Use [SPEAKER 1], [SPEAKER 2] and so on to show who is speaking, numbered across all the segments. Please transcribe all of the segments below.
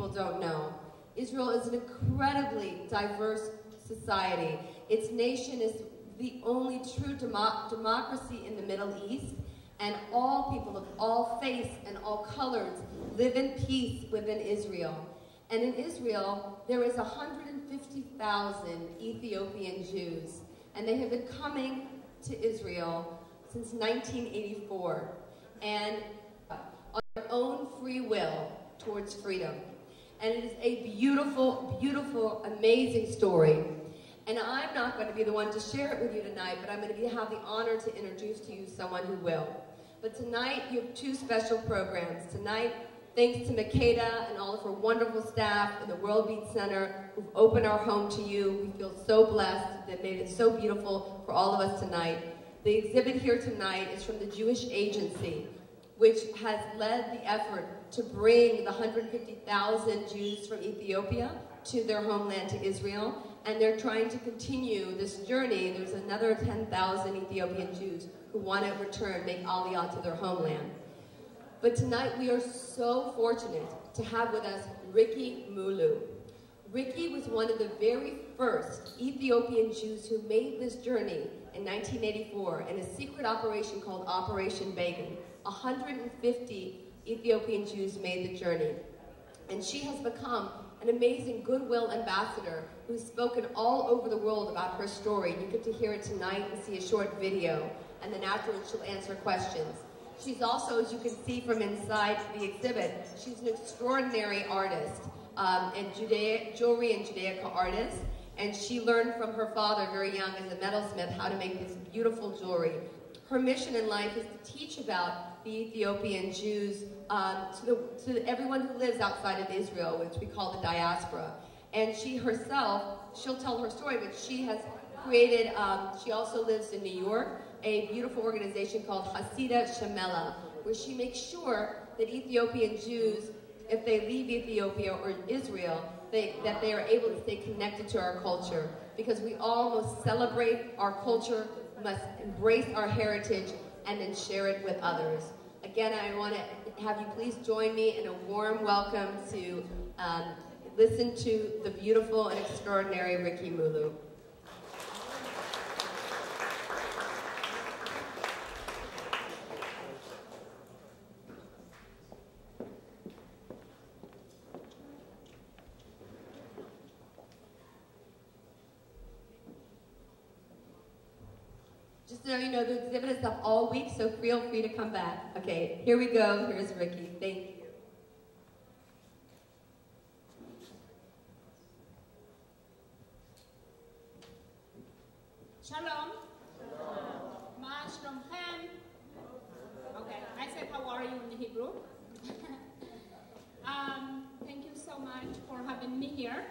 [SPEAKER 1] people don't know. Israel is an incredibly diverse society. Its nation is the only true democracy in the Middle East, and all people of all faiths and all colors live in peace within Israel. And in Israel, there is 150,000 Ethiopian Jews, and they have been coming to Israel since 1984, and on their own free will towards freedom. And it is a beautiful, beautiful, amazing story. And I'm not going to be the one to share it with you tonight, but I'm going to have the honor to introduce to you someone who will. But tonight, you have two special programs. Tonight, thanks to Makeda and all of her wonderful staff in the World Beat Center who've opened our home to you. We feel so blessed. That made it so beautiful for all of us tonight. The exhibit here tonight is from the Jewish Agency, which has led the effort to bring the 150,000 Jews from Ethiopia to their homeland, to Israel. And they're trying to continue this journey. There's another 10,000 Ethiopian Jews who want to return, make Aliyah to their homeland. But tonight we are so fortunate to have with us Riki Mullu. Riki was one of the very first Ethiopian Jews who made this journey in 1984 in a secret operation called Operation Begin. 150 Ethiopian Jews made the journey. And she has become an amazing goodwill ambassador who's spoken all over the world about her story. You get to hear it tonight and see a short video, and then afterwards she'll answer questions. She's also, as you can see from inside the exhibit, she's an extraordinary artist, and jewelry and Judaica artist, and she learned from her father very young as a metalsmith how to make this beautiful jewelry. Her mission in life is to teach about the Ethiopian Jews to everyone who lives outside of Israel, which we call the diaspora. And she herself, she'll tell her story, but she has created, she also lives in New York, a beautiful organization called Hasida Shemela, where she makes sure that Ethiopian Jews, if they leave Ethiopia or Israel, that they are able to stay connected to our culture. Because we all must celebrate our culture, must embrace our heritage, and then share it with others. Again, I want to have you please join me in a warm welcome to listen to the beautiful and extraordinary Riki Mullu. Just so you know, the exhibit is up all week, so feel free to come back. Okay, here we go. Here's Riki. Thank you.
[SPEAKER 2] Shalom. Ma shlomchem. Okay, I said how are you in Hebrew. Thank you so much for having me here.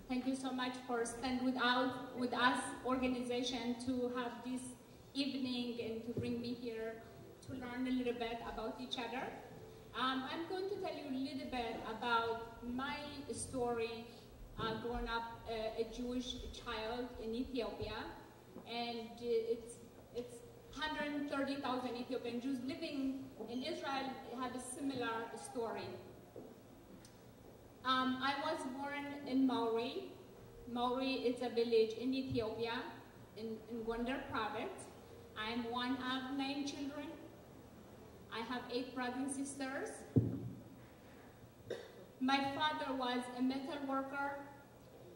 [SPEAKER 2] Thank you so much for spending with us organization to have this evening and to bring me here to learn a little bit about each other. I'm going to tell you a little bit about my story growing up a Jewish child in Ethiopia, and it's 130,000 Ethiopian Jews living in Israel have a similar story. I was born in Mauri. Mauri is a village in Ethiopia, in Gondar province. I am one of 9 children. I have 8 brothers and sisters. My father was a metal worker.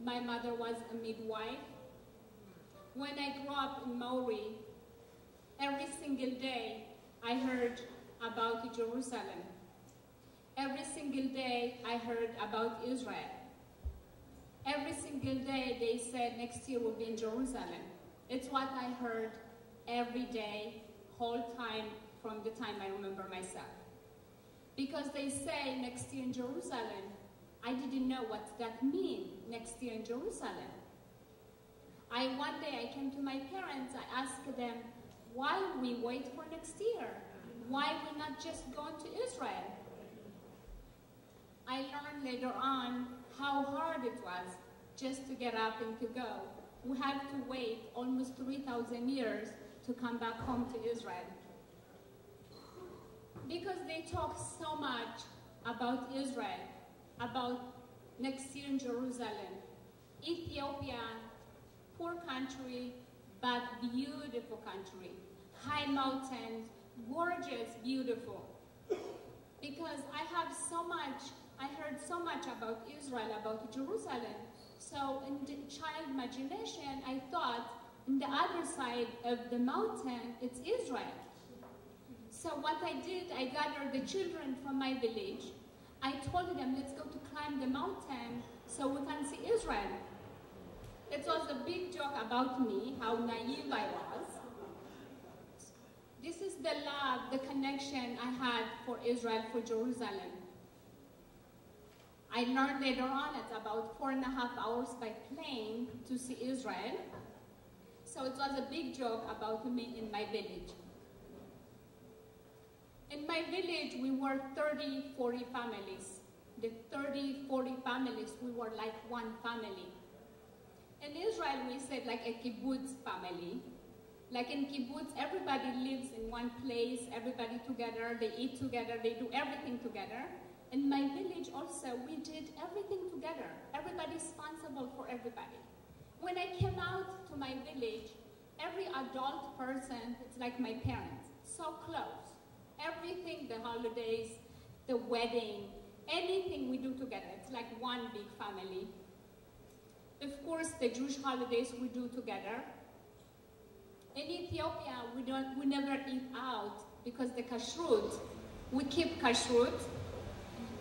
[SPEAKER 2] My mother was a midwife. When I grew up in Mauri, every single day I heard about Jerusalem. Every single day I heard about Israel. Every single day they said next year will be in Jerusalem. It's what I heard every day, whole time, from the time I remember myself. Because they say next year in Jerusalem, I didn't know what that means, next year in Jerusalem. One day I came to my parents, I asked them, why we wait for next year? Why we not just go to Israel? I learned later on how hard it was just to get up and to go. We had to wait almost 3,000 years to come back home to Israel. Because they talk so much about Israel, about next year in Jerusalem. Ethiopia, poor country, but beautiful country. High mountains, gorgeous, beautiful. Because I heard so much about Israel, about Jerusalem. So in the child imagination, I thought on the other side of the mountain, it's Israel. So what I did, I gathered the children from my village. I told them, let's go to climb the mountain so we can see Israel. It was a big joke about me, how naive I was. This is the love, the connection I had for Israel, for Jerusalem. I learned later on it's about 4.5 hours by plane to see Israel. So it was a big joke about me in my village. In my village, we were 30, 40 families. The 30, 40 families, we were like one family. In Israel, we said like a kibbutz family. Like in kibbutz, everybody lives in one place, everybody together, they eat together, they do everything together. In my village also, we did everything together. Everybody's responsible for everybody. When I came out to my village, every adult person, it's like my parents, so close. Everything, the holidays, the wedding, anything we do together. It's like one big family. Of course, the Jewish holidays we do together. In Ethiopia, we never eat out because the kashrut, we keep kashrut.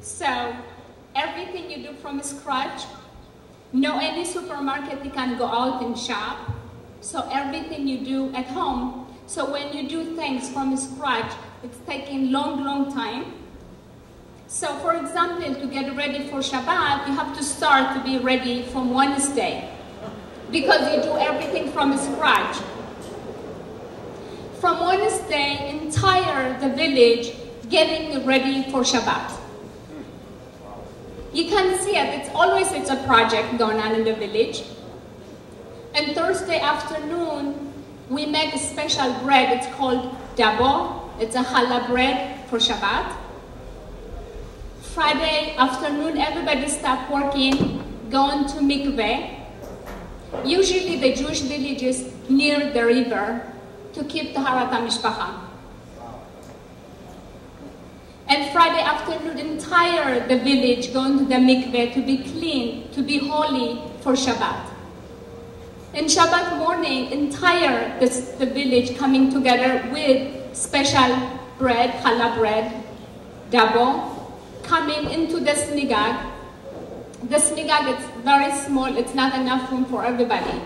[SPEAKER 2] So everything you do from scratch, no any supermarket you can go out and shop. So everything you do at home. So when you do things from scratch, it's taking long time. So for example, to get ready for Shabbat, you have to start to be ready from Wednesday because you do everything from scratch. From Wednesday, the village getting ready for Shabbat. You can see it, it's a project going on in the village. And Thursday afternoon, we make a special bread, it's called dabo. It's a challah bread for Shabbat. Friday afternoon, everybody stop working, going to mikveh. Usually the Jewish villages near the river to keep Taharat HaMishpacha. And Friday afternoon, the village going to the mikveh to be clean, to be holy for Shabbat. And Shabbat morning, the village coming together with special bread, challah bread, dabo, coming into the synagogue. The synagogue is very small, it's not enough room for everybody,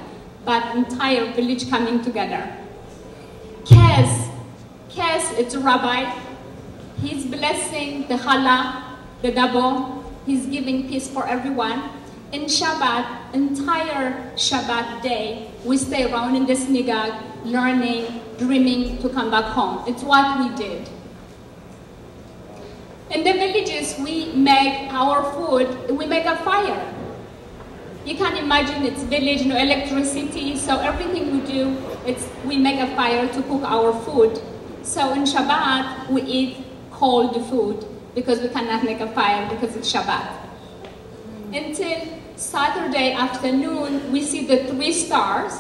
[SPEAKER 2] but entire village coming together. Kes, it's a rabbi. He's blessing the challah, the dabo. He's giving peace for everyone. In Shabbat, entire Shabbat day, we stay around in the synagogue, learning, dreaming to come back home. It's what we did. In the villages, we make our food, we make a fire. You can imagine it's village, no electricity, so everything we do, we make a fire to cook our food. So in Shabbat, we eat cold food because we cannot make a fire because it's Shabbat. Until Saturday afternoon, we see the 3 stars.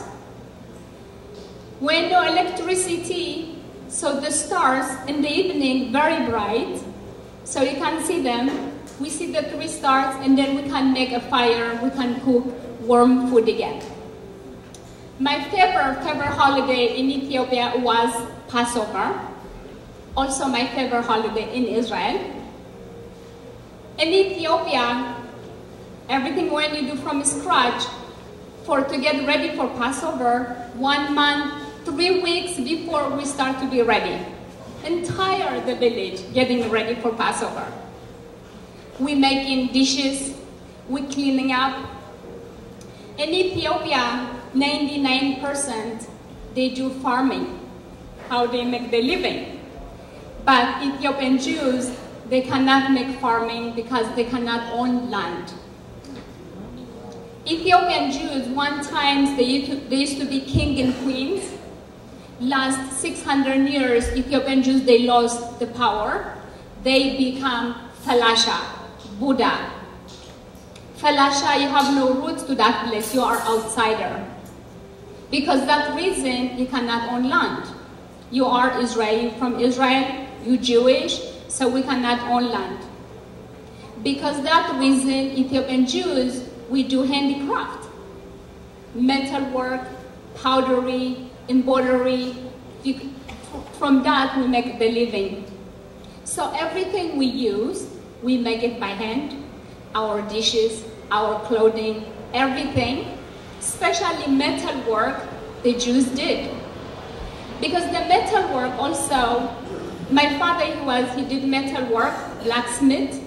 [SPEAKER 2] When no electricity, so the stars in the evening, very bright, so you can see them. We see the 3 stars, and then we can make a fire, we can cook warm food again. My favorite holiday in Ethiopia was Passover. Also my favorite holiday in Israel. In Ethiopia, everything when you do from scratch, to get ready for Passover, 1 month, 3 weeks before we start to be ready. The village getting ready for Passover. We making dishes, we cleaning up. In Ethiopia, 99% they do farming, how they make their living. But Ethiopian Jews, they cannot make farming because they cannot own land. Ethiopian Jews, one time they used to be king and queens. Last 600 years, Ethiopian Jews, they lost the power. They become Falasha, Buddha. Falasha, you have no roots to that place, you are outsider. Because that reason, you cannot own land. You are Israeli from Israel, you Jewish, so we cannot own land. Because that reason, Ethiopian Jews, we do handicraft. Metal work, powdery, embroidery. From that, we make the living. So everything we use, we make it by hand. Our dishes, our clothing, everything, especially metal work, the Jews did. Because the metal work also, my father, he did metal work, blacksmith,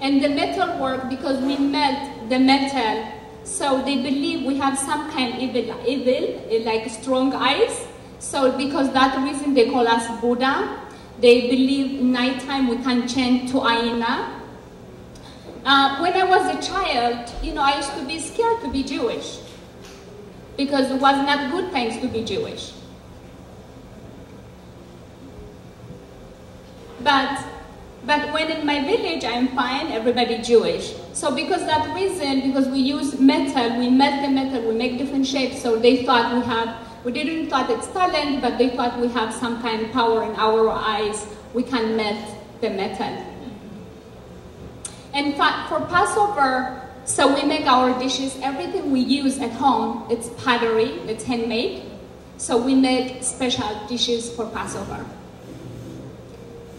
[SPEAKER 2] and the metal work, because we melt the metal, so they believe we have some kind of evil, like strong eyes. So because that reason they call us Buddha. They believe nighttime we can change to Aina. When I was a child, I used to be scared to be Jewish because it was not good things to be Jewish. But when in my village, I'm fine, everybody Jewish. So because that reason, because we use metal, we melt the metal, we make different shapes, so they thought we didn't thought it's talent, but they thought we have some kind of power in our eyes, we can melt the metal. And for Passover, so we make our dishes, everything we use at home, it's pottery, it's handmade. So we make special dishes for Passover.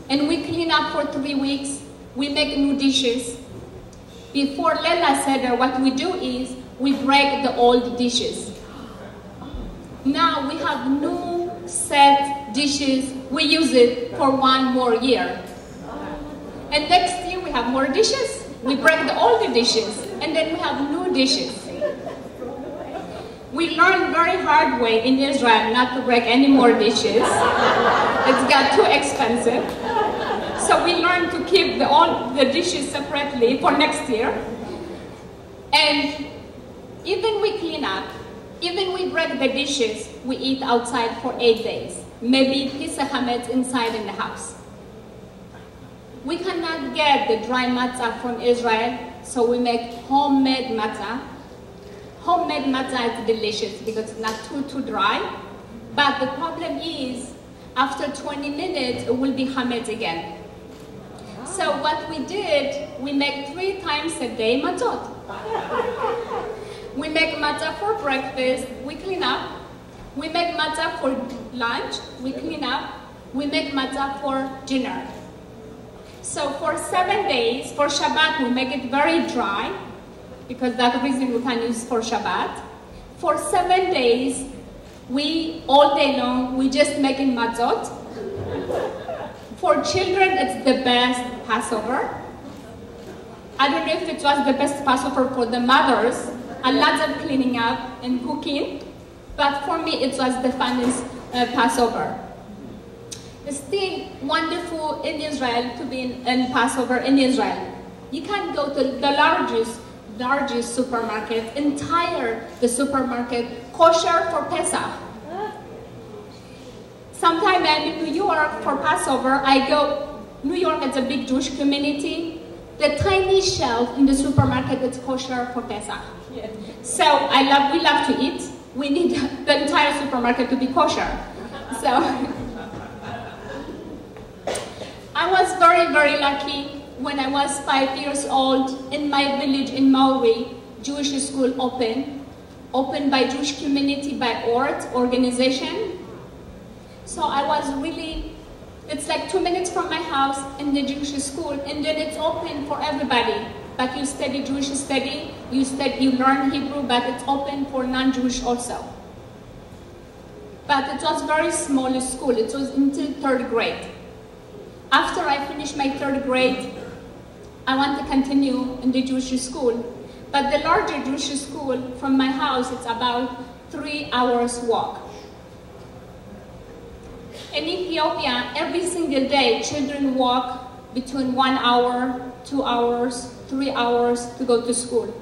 [SPEAKER 2] And we clean up for 3 weeks, we make new dishes. Before Lela Seder, what we do is, we break the old dishes. Now we have new set dishes, we use it for 1 more year. And next year we have more dishes, we break the old dishes, and then we have new dishes. We learned very hard way in Israel not to break any more dishes. It's got too expensive. So we learned to keep all the dishes separately for next year. And even we clean up, even we break the dishes, we eat outside for 8 days. Maybe Pesach Hametz inside in the house. We cannot get the dry matzah from Israel, so we make homemade matzah. Homemade matzah is delicious because it's not too dry. But the problem is, after 20 minutes, it will be hametz again. So what we did, we make 3 times a day matzot. We make matzah for breakfast, we clean up. We make matzah for lunch, we clean up. We make matzah for dinner. So for 7 days, for Shabbat, we make it very dry, because that's the reason we can use for Shabbat. For 7 days, all day long, we just making matzot. For children, it's the best Passover. I don't know if it was the best Passover for the mothers, a lot of cleaning up and cooking, but for me, it was the funnest Passover. It's still wonderful in Israel to be in Passover in Israel. You can go to the largest supermarket, the supermarket, kosher for Pesach. Sometime I'm in New York for Passover, New York is a big Jewish community. The tiny shelf in the supermarket is kosher for Pesach. Yeah. So we love to eat. We need the entire supermarket to be kosher. So I was very, very lucky. When I was 5 years old, in my village in Mullu, Jewish school opened by Jewish community, by organization. So I was really, it's like 2 minutes from my house in the Jewish school, and then it's open for everybody. But you study Jewish study, you learn Hebrew, but it's open for non-Jewish also. But it was very small school, it was until 3rd grade. After I finished my 3rd grade, I want to continue in the Jewish school. But the larger Jewish school from my house, it's about 3 hours walk. In Ethiopia, every single day, children walk between 1 hour, 2 hours, 3 hours to go to school.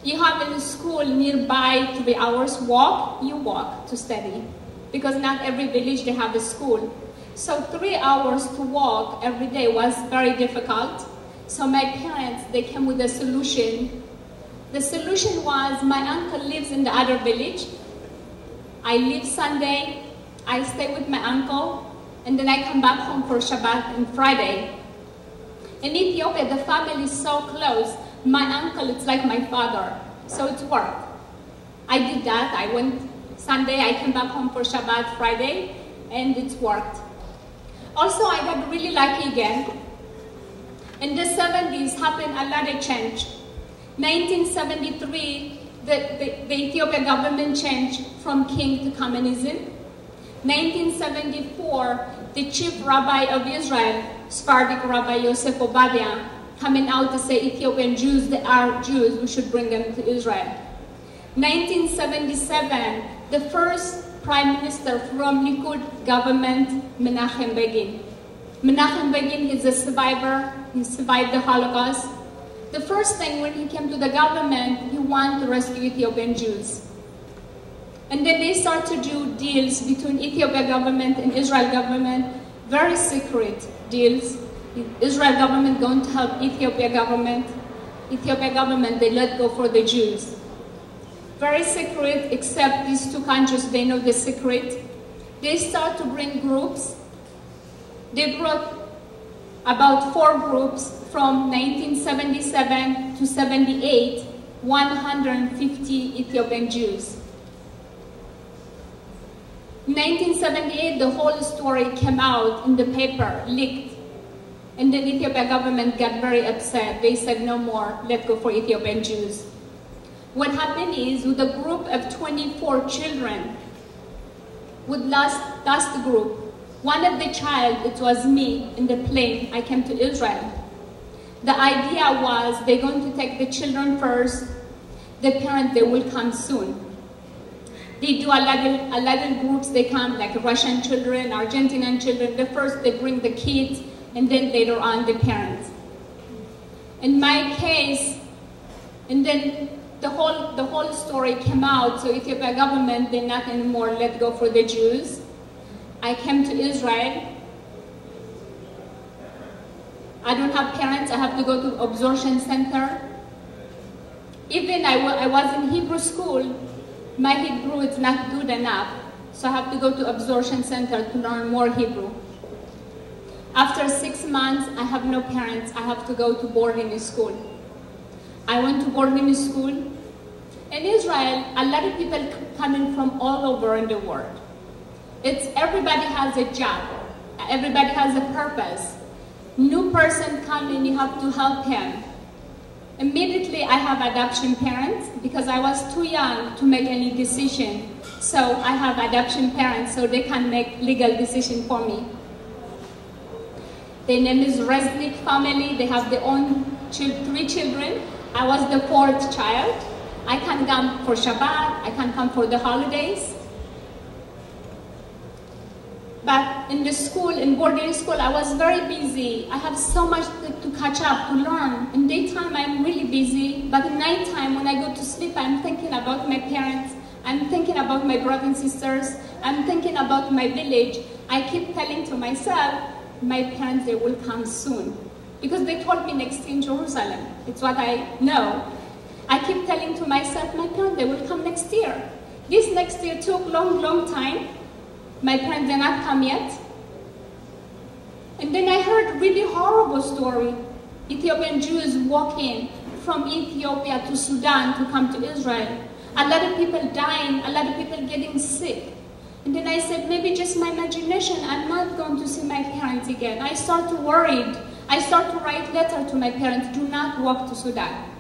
[SPEAKER 2] You have a school nearby 3 hours walk, you walk to study. Because not every village, they have a school. So 3 hours to walk every day was very difficult. So my parents, they came with a solution. The solution was, my uncle lives in the other village. I leave Sunday, I stay with my uncle, and then I come back home for Shabbat and Friday. In Ethiopia, the family is so close. My uncle, it's like my father, so it worked. I did that. I went Sunday, I came back home for Shabbat, Friday, and it worked. Also, I got really lucky again. In the 70s, happened a lot of change. 1973, the Ethiopian government changed from king to communism. 1974, the chief rabbi of Israel, Sephardic Rabbi Yosef Obadia, coming out to say Ethiopian Jews, they are Jews, we should bring them to Israel. 1977, the first prime minister from Likud government, Menachem Begin. Menachem Begin is a survivor, he survived the Holocaust. The first thing when he came to the government, he wanted to rescue Ethiopian Jews. And then they start to do deals between Ethiopia government and Israel government, very secret deals. Israel government going to help Ethiopia government. Ethiopia government, they let go for the Jews. Very secret, except these two countries, they know the secret. They start to bring groups. They brought about 4 groups from 1977 to 78, 150 Ethiopian Jews. In 1978, the whole story came out in the paper, leaked. And the Ethiopia government got very upset. They said, no more, let's go for Ethiopian Jews. What happened is, with a group of 24 children, with last group, one of the child, it was me, in the plane, I came to Israel. The idea was, they're going to take the children first, the parents, they will come soon. They do a lot of groups, they come, like Russian children, Argentinian children. The first, they bring the kids, and then later on, the parents. In my case, and then the whole story came out, so Ethiopia government, they not anymore let go for the Jews. I came to Israel. I don't have parents, I have to go to absorption center. Even I was in Hebrew school, my Hebrew is not good enough, so I have to go to absorption center to learn more Hebrew. After 6 months, I have no parents, I have to go to boarding school. I went to boarding school. In Israel, a lot of people coming from all over in the world. Everybody has a job, everybody has a purpose. New person coming, you have to help him. Immediately, I have adoption parents because I was too young to make any decision. So I have adoption parents so they can make legal decision for me. Their name is Resnick family. They have their own 3 children. I was the 4th child. I can come for Shabbat. I can come for the holidays. But in the school, in boarding school, I was very busy. I have so much to catch up, to learn. In daytime, I'm really busy. But in nighttime, when I go to sleep, I'm thinking about my parents. I'm thinking about my brothers and sisters. I'm thinking about my village. I keep telling to myself, my parents, they will come soon. Because they told me next in Jerusalem. It's what I know. I keep telling to myself, my parents, they will come next year. This next year took long time. My parents did not come yet. And then I heard a really horrible story. Ethiopian Jews walking from Ethiopia to Sudan to come to Israel. A lot of people dying, a lot of people getting sick. And then I said, maybe just my imagination, I'm not going to see my parents again. I start to worry. I start to write letters to my parents, do not walk to Sudan.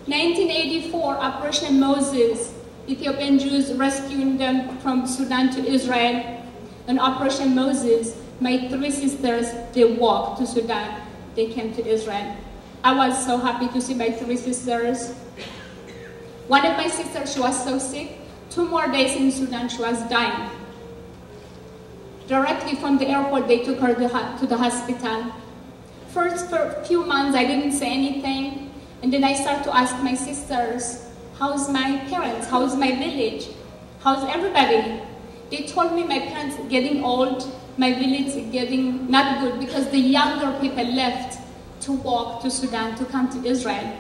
[SPEAKER 2] 1984, Operation Moses, Ethiopian Jews rescuing them from Sudan to Israel. In Operation Moses, my 3 sisters, they walked to Sudan. They came to Israel. I was so happy to see my 3 sisters. One of my sisters, she was so sick. 2 more days in Sudan, she was dying. Directly from the airport, they took her to the hospital. First, for a few months, I didn't say anything. And then I started to ask my sisters, how's my parents? How's my village? How's everybody? They told me my parents getting old, my village getting not good because the younger people left to to walk to Sudan to come to Israel.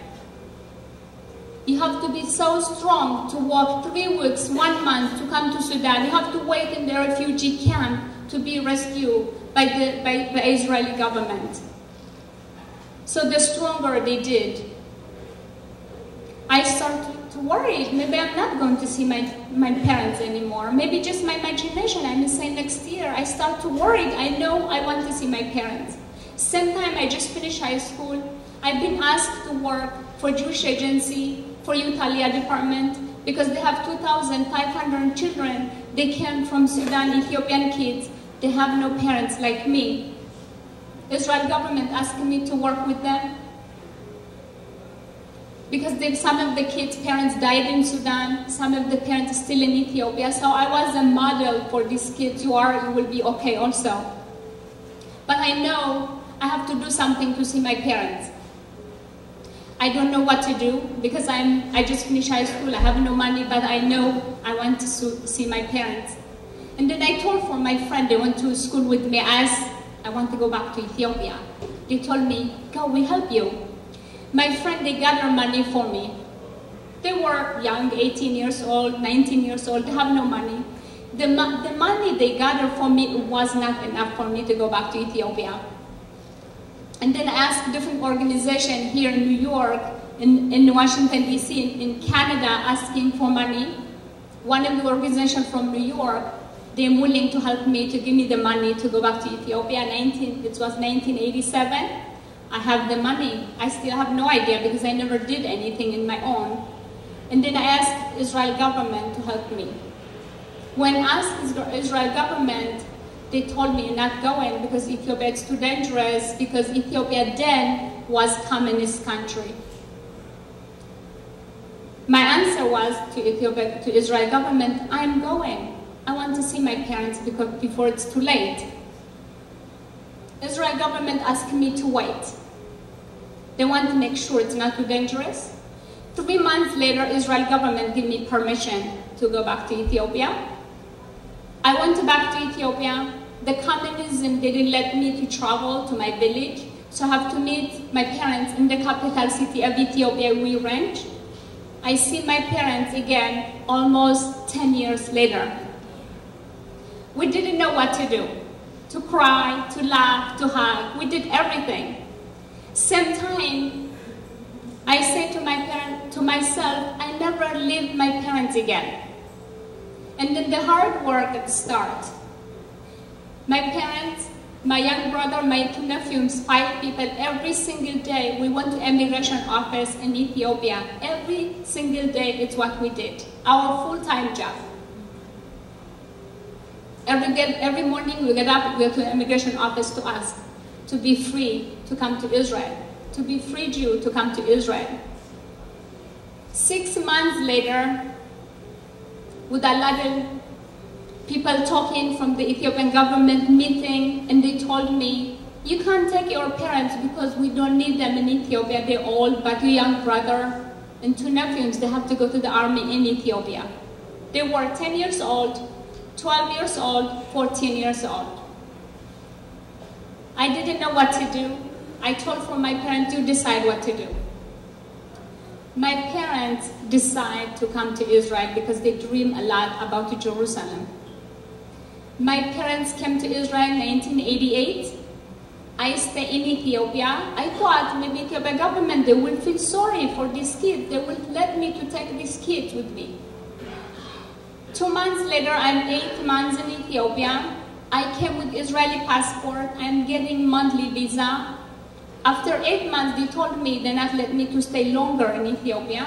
[SPEAKER 2] You have to be so strong to walk 3 weeks, 1 month to come to Sudan. You have to wait in the refugee camp to be rescued by the Israeli government. So the stronger they did, I started to worry. Maybe I'm not going to see my parents anymore. Maybe just my imagination. I'm saying next year. I start to worry. I know I want to see my parents. Same time, I just finished high school. I've been asked to work for Jewish agency, for Youth Aliyah department, because they have 2,500 children. They came from Sudan, Ethiopian kids. They have no parents like me. Israel government asked me to work with them because some of the kids' parents died in Sudan, some of the parents are still in Ethiopia. So I was a model for these kids. You will be okay also. But I know I have to do something to see my parents. I don't know what to do because I just finished high school. I have no money, but I know I want to see my parents. And then I told for my friend, they went to school with me, I want to go back to Ethiopia. They told me, go, we help you. My friend, they gathered money for me. They were young, 18 years old, 19 years old, they have no money. The money they gathered for me was not enough for me to go back to Ethiopia. And then I asked different organizations here in New York, in Washington, D.C., in Canada, asking for money. One of the organizations from New York, they're willing to help me, to give me the money to go back to Ethiopia. It was 1987. I have the money. I still have no idea because I never did anything in my own. And then I asked Israel government to help me. When I asked Israel government, they told me not going because Ethiopia is too dangerous, because Ethiopia then was communist country. My answer was to Israel government, I'm going. I want to see my parents before it's too late. Israel government asked me to wait. They want to make sure it's not too dangerous. 3 months later, Israel government gave me permission to go back to Ethiopia. I went back to Ethiopia. The communism didn't let me to travel to my village, so I have to meet my parents in the capital city of Ethiopia, we ranch. I see my parents again almost 10 years later. We didn't know what to do. To cry, to laugh, to hug. We did everything. Same time, I say to myself, I never leave my parents again. And then the hard work at the start. My parents, my young brother, my 2 nephews, 5 people, every single day we went to immigration office in Ethiopia. Every single day it's what we did. Our full-time job. Every morning we get up, we go to the immigration office to ask to be free to come to Israel, to be free Jew to come to Israel. 6 months later, with a lot of people talking from the Ethiopian government meeting, and they told me, you can't take your parents because we don't need them in Ethiopia. They're old, but your young brother and 2 nephews, they have to go to the army in Ethiopia. They were 10 years old, 12 years old, 14 years old. I didn't know what to do. I told for my parents to decide what to do. My parents decided to come to Israel because they dream a lot about Jerusalem. My parents came to Israel in 1988. I stay in Ethiopia. I thought maybe Ethiopia government, they will feel sorry for these kids. They will let me to take these kids with me. 2 months later, I'm 8 months in Ethiopia. I came with Israeli passport. I'm getting monthly visa. After 8 months, they told me they not let me to stay longer in Ethiopia.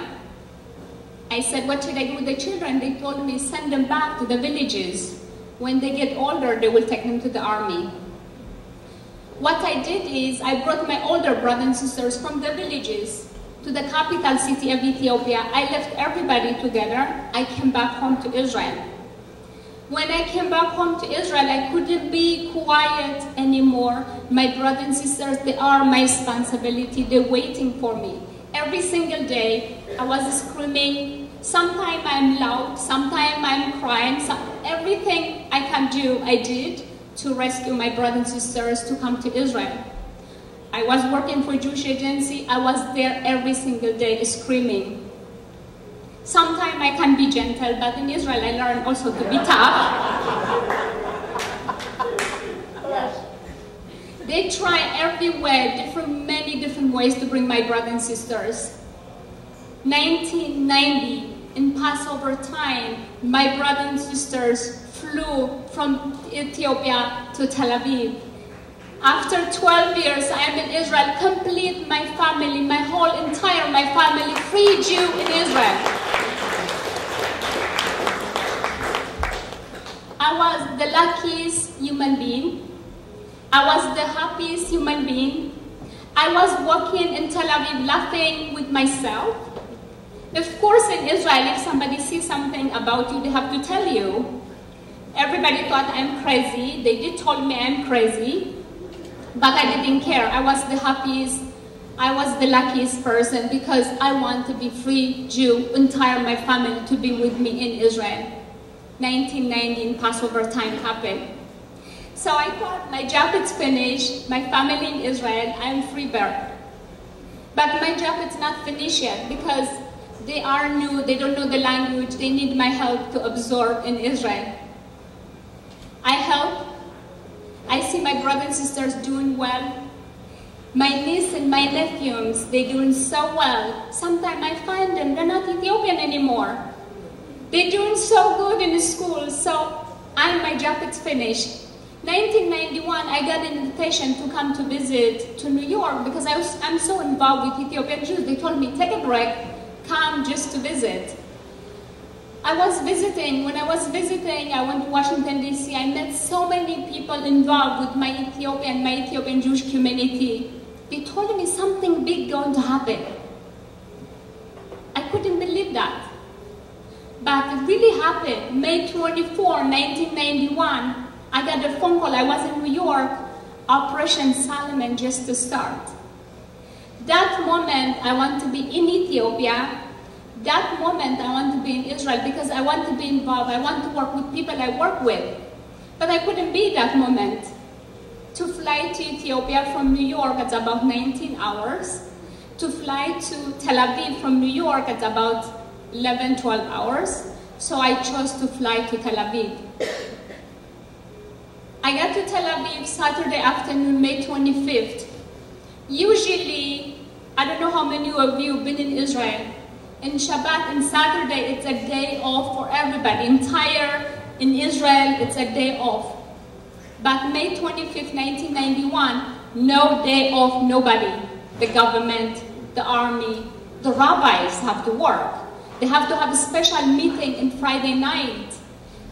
[SPEAKER 2] I said, what should I do with the children? They told me, send them back to the villages. When they get older, they will take them to the army. What I did is, I brought my older brothers and sisters from the villages to the capital city of Ethiopia. I left everybody together. I came back home to Israel. When I came back home to Israel, I couldn't be quiet anymore. My brothers and sisters, they are my responsibility. They're waiting for me. Every single day, I was screaming. Sometimes I'm loud, sometimes I'm crying. Everything I can do, I did to rescue my brothers and sisters to come to Israel. I was working for Jewish agency. I was there every single day screaming. Sometimes I can be gentle, but in Israel I learned also to be tough. They try every way, many different ways to bring my brothers and sisters. 1990, in Passover time, my brothers and sisters flew from Ethiopia to Tel Aviv. After 12 years, I am in Israel, complete my family, my family, free Jew in Israel. I was the luckiest human being. I was the happiest human being. I was walking in Tel Aviv laughing with myself. Of course, in Israel, if somebody sees something about you, they have to tell you. Everybody thought I'm crazy. They did tell me I'm crazy. But I didn't care. I was the happiest, I was the luckiest person because I want to be free Jew, entire my family to be with me in Israel. 1990 in Passover time happened. So I thought my job is finished, my family in Israel, I'm free bird. But my job is not finished yet because they are new, they don't know the language, they need my help to absorb in Israel. I help. I see my brothers and sisters doing well. My niece and my nephews, they're doing so well. Sometimes I find them, they're not Ethiopian anymore. They're doing so good in school, so my job is finished. 1991, I got an invitation to come to visit to New York because I'm so involved with Ethiopian Jews. They told me, take a break, come just to visit. I was visiting. When I was visiting, I went to Washington, D.C. I met so many people involved with my Ethiopian Jewish community. They told me something big going to happen. I couldn't believe that. But it really happened. May 24, 1991, I got a phone call. I was in New York, Operation Solomon just to start. That moment, I want to be in Ethiopia. That moment, I want to be in Israel because I want to be involved. I want to work with people I work with. But I couldn't be that moment. To fly to Ethiopia from New York, it's about 19 hours. To fly to Tel Aviv from New York, it's about 11, 12 hours. So I chose to fly to Tel Aviv. I got to Tel Aviv Saturday afternoon, May 25th. Usually, I don't know how many of you have been in Israel. In Shabbat and Saturday, it's a day off for everybody. In Israel, it's a day off. But May 25th, 1991, no day off, nobody. The government, the army, the rabbis have to work. They have to have a special meeting on Friday night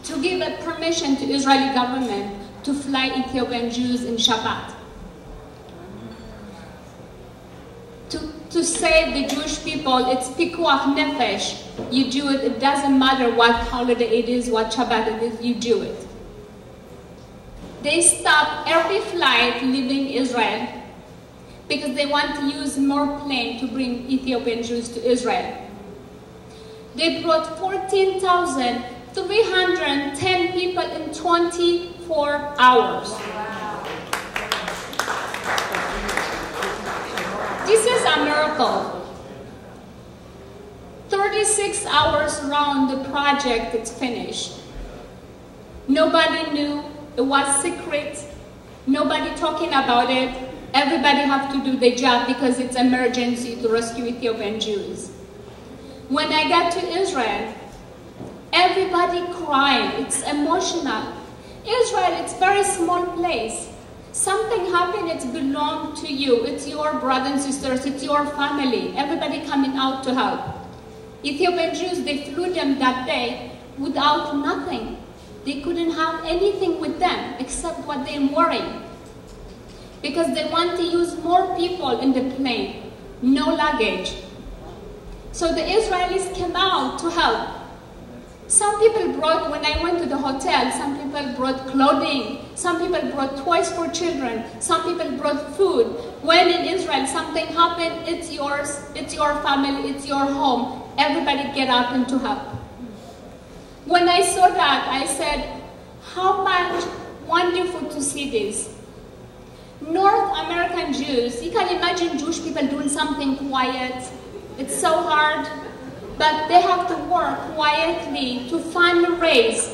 [SPEAKER 2] to give a permission to Israeli government to fly Ethiopian Jews in Shabbat. To save the Jewish people, it's pikuach nefesh. You do it, it doesn't matter what holiday it is, what Shabbat it is, you do it. They stop every flight leaving Israel because they want to use more planes to bring Ethiopian Jews to Israel. They brought 14,310 people in 24 hours. This is a miracle. 36 hours around the project, it's finished. Nobody knew, it was secret. Nobody talking about it. Everybody have to do their job because it's emergency to rescue Ethiopian Jews. When I got to Israel, everybody crying, it's emotional. Israel, it's a very small place. Something happened, it's belonged to you. It's your brothers and sisters, it's your family. Everybody coming out to help. Ethiopian Jews, they flew them that day without nothing. They couldn't have anything with them except what they're wearing. Because they want to use more people in the plane, no luggage. So the Israelis came out to help. Some people brought, when I went to the hotel, some people brought clothing, some people brought toys for children, some people brought food. When in Israel something happened, it's yours, it's your family, it's your home. Everybody get up and to help. When I saw that, I said, how much wonderful to see this. North American Jews, you can imagine Jewish people doing something quiet. It's so hard, but they have to work quietly to fundraise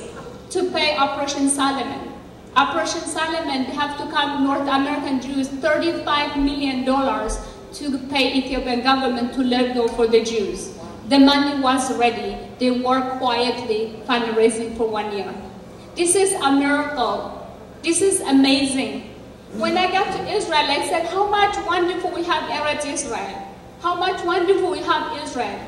[SPEAKER 2] to pay Operation Solomon. Operation Solomon, they have to come, North American Jews, $35 million to pay Ethiopian government to let go for the Jews. The money was ready. They worked quietly, fundraising for 1 year. This is a miracle. This is amazing. When I got to Israel, I said, how much wonderful we have Eretz Israel. How much wonderful we have Israel.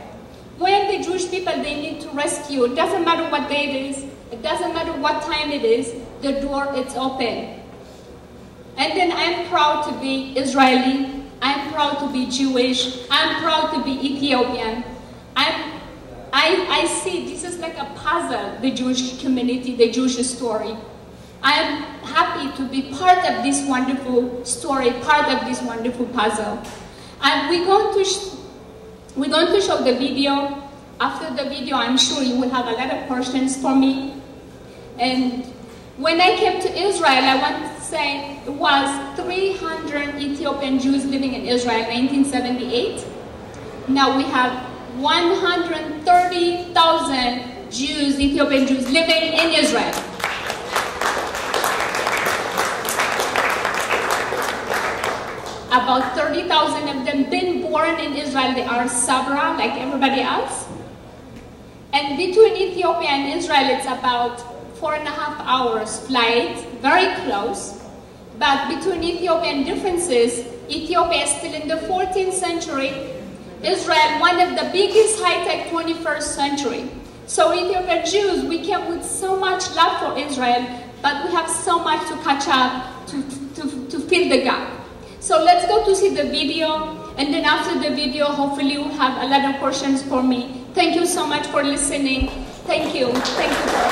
[SPEAKER 2] When the Jewish people, they need to rescue, it doesn't matter what day it is, it doesn't matter what time it is, the door is open. And then I'm proud to be Israeli, I'm proud to be Jewish, I'm proud to be Ethiopian. I see this is like a puzzle, the Jewish community, the Jewish story. I'm happy to be part of this wonderful story, part of this wonderful puzzle. And we're going to show the video. After the video, I'm sure you will have a lot of questions for me. And when I came to Israel, I want to say it was 300 Ethiopian Jews living in Israel in 1978. Now we have 130,000 Jews, Ethiopian Jews living in Israel. About 30,000 of them been born in Israel. They are Sabra, like everybody else. And between Ethiopia and Israel, it's about 4.5 hours flight, very close. But between Ethiopia and differences, Ethiopia is still in the 14th century. Israel, one of the biggest high-tech 21st century. So Ethiopian Jews, we came with so much love for Israel, but we have so much to catch up to fill the gap. So let's go to see the video, and then after the video, hopefully you'll have a lot of questions for me. Thank you so much for listening. Thank you. Thank you for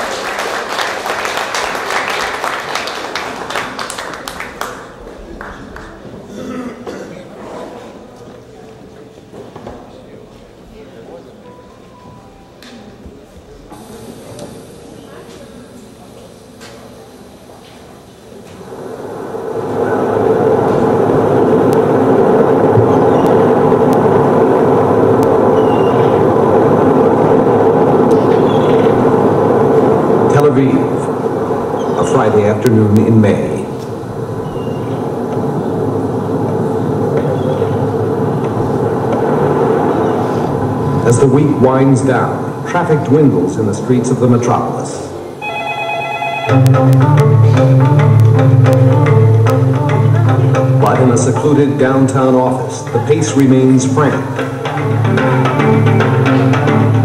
[SPEAKER 3] afternoon in May. As the week winds down, traffic dwindles in the streets of the metropolis. But in a secluded downtown office, the pace remains frantic.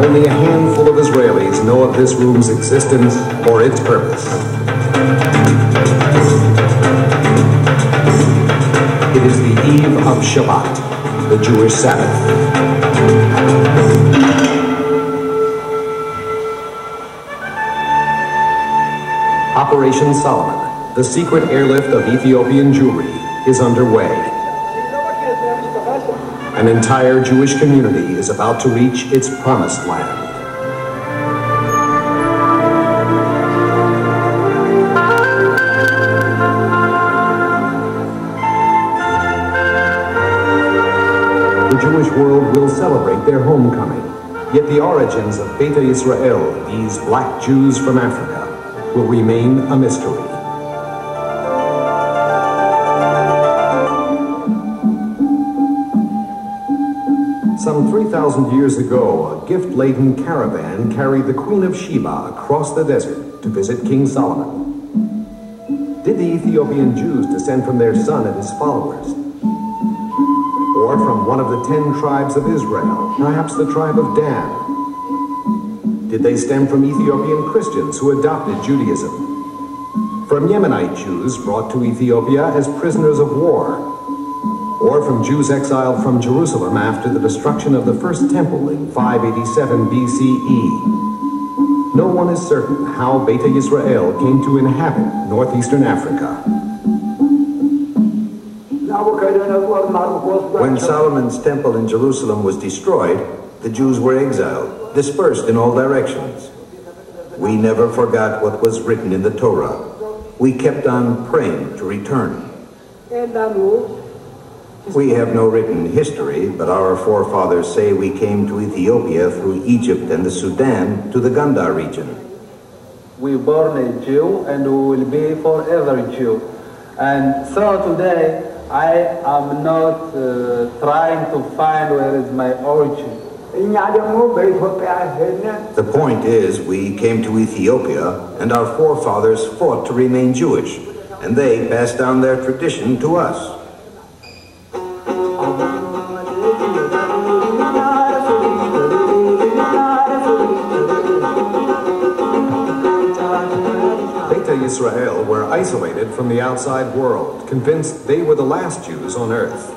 [SPEAKER 3] Only a handful of Israelis know of this room's existence or its purpose. It is the eve of Shabbat, the Jewish Sabbath. Operation Solomon, the secret airlift of Ethiopian Jewry, is underway. An entire Jewish community is about to reach its promised land. The Jewish world will celebrate their homecoming, yet the origins of Beta Israel, these black Jews from Africa, will remain a mystery. Some 3,000 years ago, a gift-laden caravan carried the Queen of Sheba across the desert to visit King Solomon. Did the Ethiopian Jews descend from their son and his followers? Or from one of the 10 tribes of Israel, perhaps the tribe of Dan? Did they stem from Ethiopian Christians who adopted Judaism? From Yemenite Jews brought to Ethiopia as prisoners of war? Or from Jews exiled from Jerusalem after the destruction of the first temple in 587 BCE? No one is certain how Beta Israel came to inhabit northeastern Africa.
[SPEAKER 4] When Solomon's temple in Jerusalem was destroyed, the Jews were exiled, dispersed in all directions. We never forgot what was written in the Torah. We kept on praying to return. We have no written history, but our forefathers say we came to Ethiopia through Egypt and the Sudan to the Gondar region.
[SPEAKER 5] We born a Jew and we will be forever Jew. And so today I am not trying to find where is my origin.
[SPEAKER 4] The point is, we came to Ethiopia and our forefathers fought to remain Jewish, and they passed down their tradition to us.
[SPEAKER 3] Israel were isolated from the outside world, convinced they were the last Jews on earth.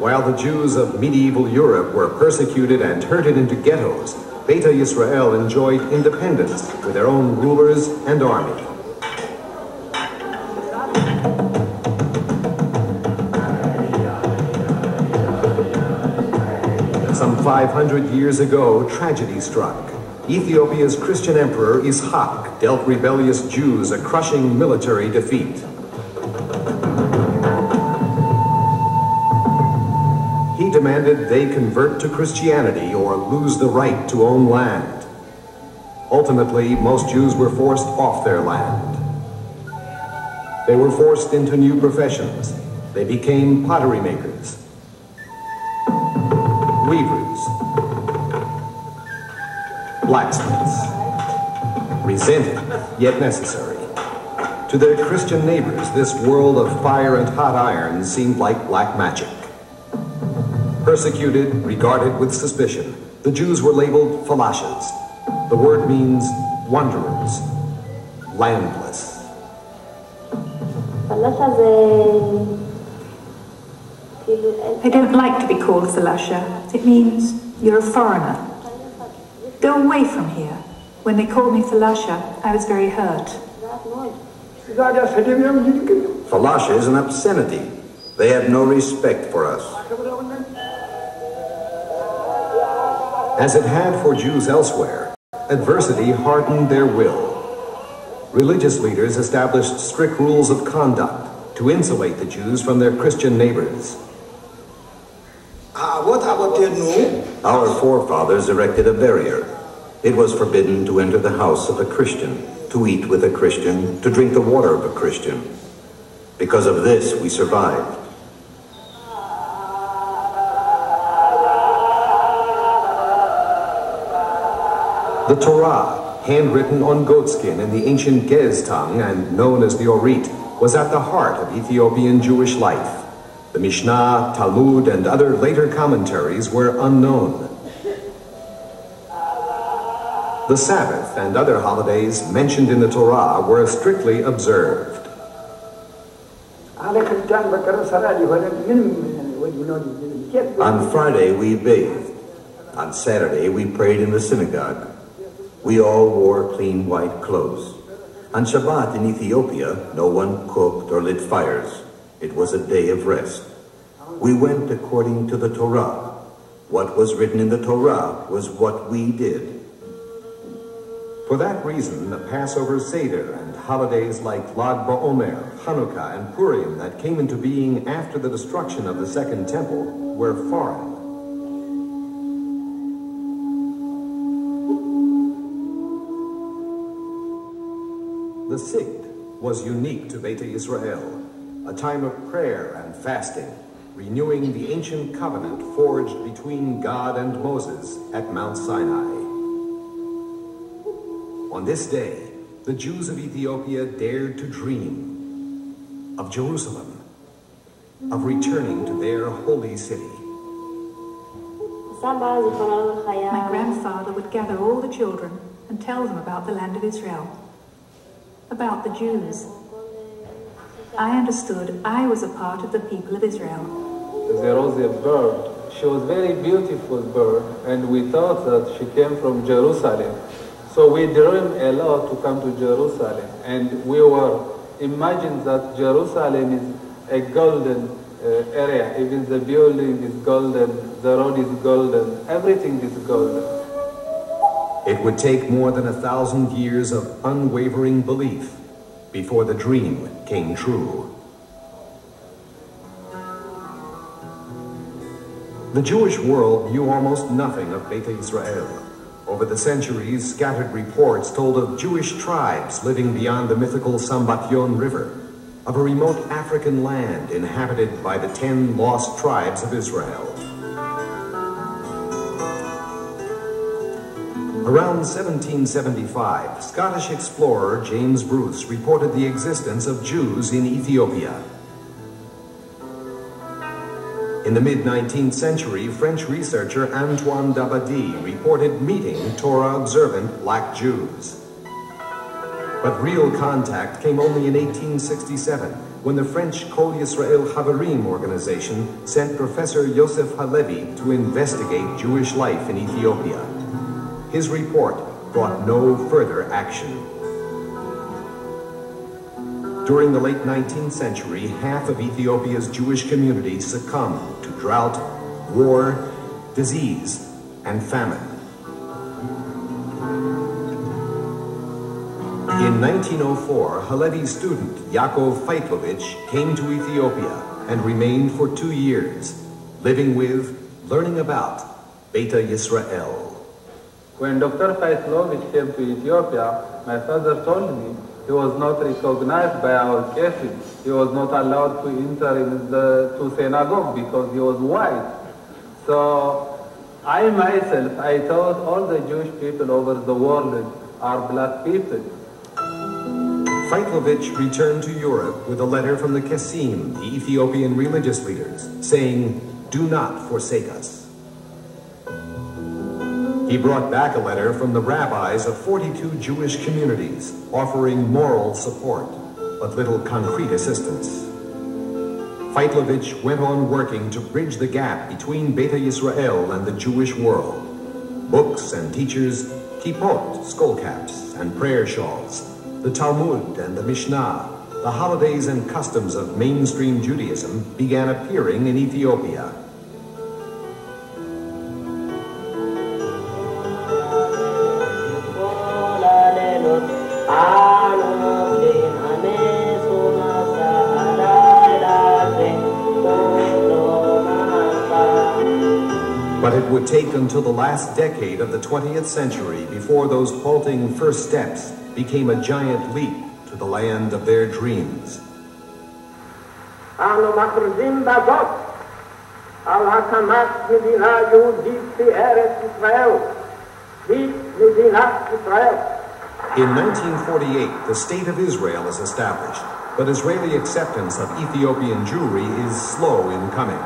[SPEAKER 3] While the Jews of medieval Europe were persecuted and herded into ghettos, Beta Israel enjoyed independence with their own rulers and army. Some 500 years ago, tragedy struck. Ethiopia's Christian emperor Ishaq dealt rebellious Jews a crushing military defeat. He demanded they convert to Christianity or lose the right to own land. Ultimately, most Jews were forced off their land. They were forced into new professions. They became pottery makers, weavers, blacksmiths, resented yet necessary. To their Christian neighbors, this world of fire and hot iron seemed like black magic. Persecuted, regarded with suspicion, the Jews were labeled falashas. The word means wanderers, landless.
[SPEAKER 6] I don't like to be called falasha. It means you're a foreigner. Go away from here. When they called me falasha, I was very hurt.
[SPEAKER 4] Falasha is an obscenity. They have no respect for us.
[SPEAKER 3] As it had for Jews elsewhere, adversity hardened their will. Religious leaders established strict rules of conduct to insulate the Jews from their Christian neighbors.
[SPEAKER 4] Our forefathers erected a barrier. It was forbidden to enter the house of a Christian, to eat with a Christian, to drink the water of a Christian. Because of this, we survived.
[SPEAKER 3] The Torah, handwritten on goatskin in the ancient Gez tongue and known as the Orit, was at the heart of Ethiopian Jewish life. The Mishnah, Talmud, and other later commentaries were unknown. The Sabbath and other holidays mentioned in the Torah were strictly observed.
[SPEAKER 4] On Friday, we bathed. On Saturday, we prayed in the synagogue. We all wore clean white clothes. On Shabbat in Ethiopia, no one cooked or lit fires. It was a day of rest. We went according to the Torah. What was written in the Torah was what we did.
[SPEAKER 3] For that reason, the Passover Seder and holidays like Lag BaOmer, Hanukkah, and Purim that came into being after the destruction of the Second Temple were foreign. The Sigt was unique to Beta Israel, a time of prayer and fasting, renewing the ancient covenant forged between God and Moses at Mount Sinai. On this day, the Jews of Ethiopia dared to dream of Jerusalem, of returning to their holy city.
[SPEAKER 6] My grandfather would gather all the children and tell them about the land of Israel, about the Jews. I understood I was a part of the people of Israel.
[SPEAKER 5] There was a bird. She was a very beautiful bird, and we thought that she came from Jerusalem. So we dreamed a lot to come to Jerusalem, and we were imagined that Jerusalem is a golden area. Even the building is golden, the road is golden, everything is golden.
[SPEAKER 3] It would take more than 1,000 years of unwavering belief before the dream came true. The Jewish world knew almost nothing of Beta Israel. Over the centuries, scattered reports told of Jewish tribes living beyond the mythical Sambatyon River, of a remote African land inhabited by the 10 lost tribes of Israel. Around 1775, Scottish explorer James Bruce reported the existence of Jews in Ethiopia. In the mid-19th century, French researcher Antoine Dabadie reported meeting Torah-observant black Jews. But real contact came only in 1867, when the French Kol Yisrael Havarim organization sent Professor Yosef Halevi to investigate Jewish life in Ethiopia. His report brought no further action. During the late 19th century, half of Ethiopia's Jewish community succumbed to drought, war, disease, and famine. In 1904, Halevi's student, Yaakov Feitlovich, came to Ethiopia and remained for 2 years, living with, learning about, Beta Yisrael.
[SPEAKER 5] When Dr. Feitlovich came to Ethiopia, my father told me he was not recognized by our kefir. He was not allowed to enter to synagogue because he was white. So I myself, I thought all the Jewish people over the world are black people.
[SPEAKER 3] Feitlovich returned to Europe with a letter from the Kesim, the Ethiopian religious leaders, saying, "Do not forsake us." He brought back a letter from the rabbis of 42 Jewish communities, offering moral support, but little concrete assistance. Feitlovich went on working to bridge the gap between Beta Yisrael and the Jewish world. Books and teachers, kippot, skullcaps, and prayer shawls, the Talmud and the Mishnah, the holidays and customs of mainstream Judaism began appearing in Ethiopia. But it would take until the last decade of the 20th century before those halting first steps became a giant leap to the land of their dreams. In 1948, the State of Israel is established, but Israeli acceptance of Ethiopian Jewry is slow in coming.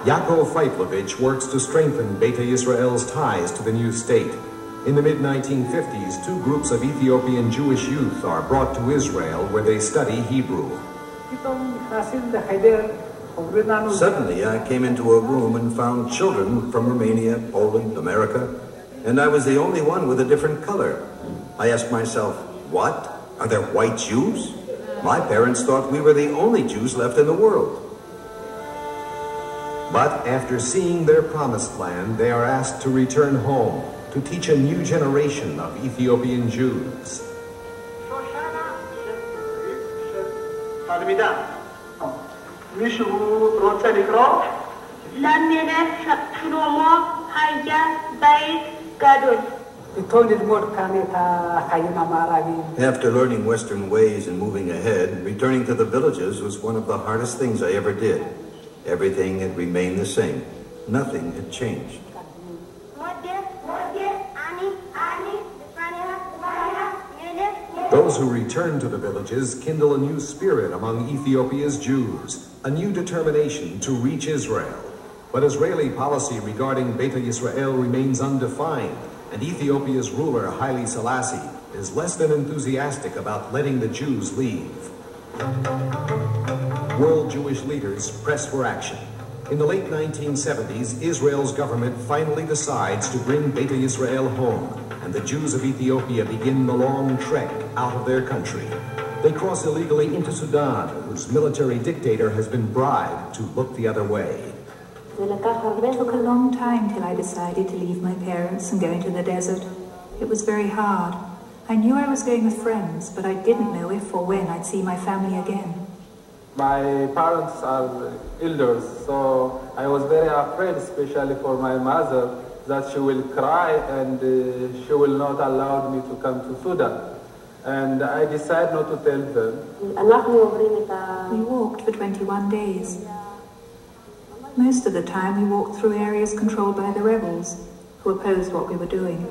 [SPEAKER 3] Yaakov Feitlovich works to strengthen Beta Yisrael's ties to the new state. In the mid-1950s, 2 groups of Ethiopian Jewish youth are brought to Israel where they study Hebrew.
[SPEAKER 4] Suddenly, I came into a room and found children from Romania, Poland, America, and I was the only one with a different color. I asked myself, what? Are there white Jews? My parents thought we were the only Jews left in the world.
[SPEAKER 3] But after seeing their promised land, they are asked to return home to teach a new generation of Ethiopian Jews.
[SPEAKER 4] After learning Western ways and moving ahead, returning to the villages was one of the hardest things I ever did. Everything had remained the same. Nothing had changed.
[SPEAKER 3] Those who return to the villages kindle a new spirit among Ethiopia's Jews, a new determination to reach Israel. But Israeli policy regarding Beta Yisrael remains undefined, and Ethiopia's ruler, Haile Selassie, is less than enthusiastic about letting the Jews leave. World Jewish leaders press for action. In the late 1970s, Israel's government finally decides to bring Beta Yisrael home, and the Jews of Ethiopia begin the long trek out of their country. They cross illegally into Sudan, whose military dictator has been bribed to look the other way.
[SPEAKER 6] It took a long time till I decided to leave my parents and go into the desert. It was very hard. I knew I was going with friends, but I didn't know if or when I'd see my family again.
[SPEAKER 5] My parents are elders, so I was very afraid, especially for my mother, that she will cry and she will not allow me to come to Sudan. And I decided not to tell them.
[SPEAKER 6] We walked for 21 days. Most of the time we walked through areas controlled by the rebels, who opposed what we were doing.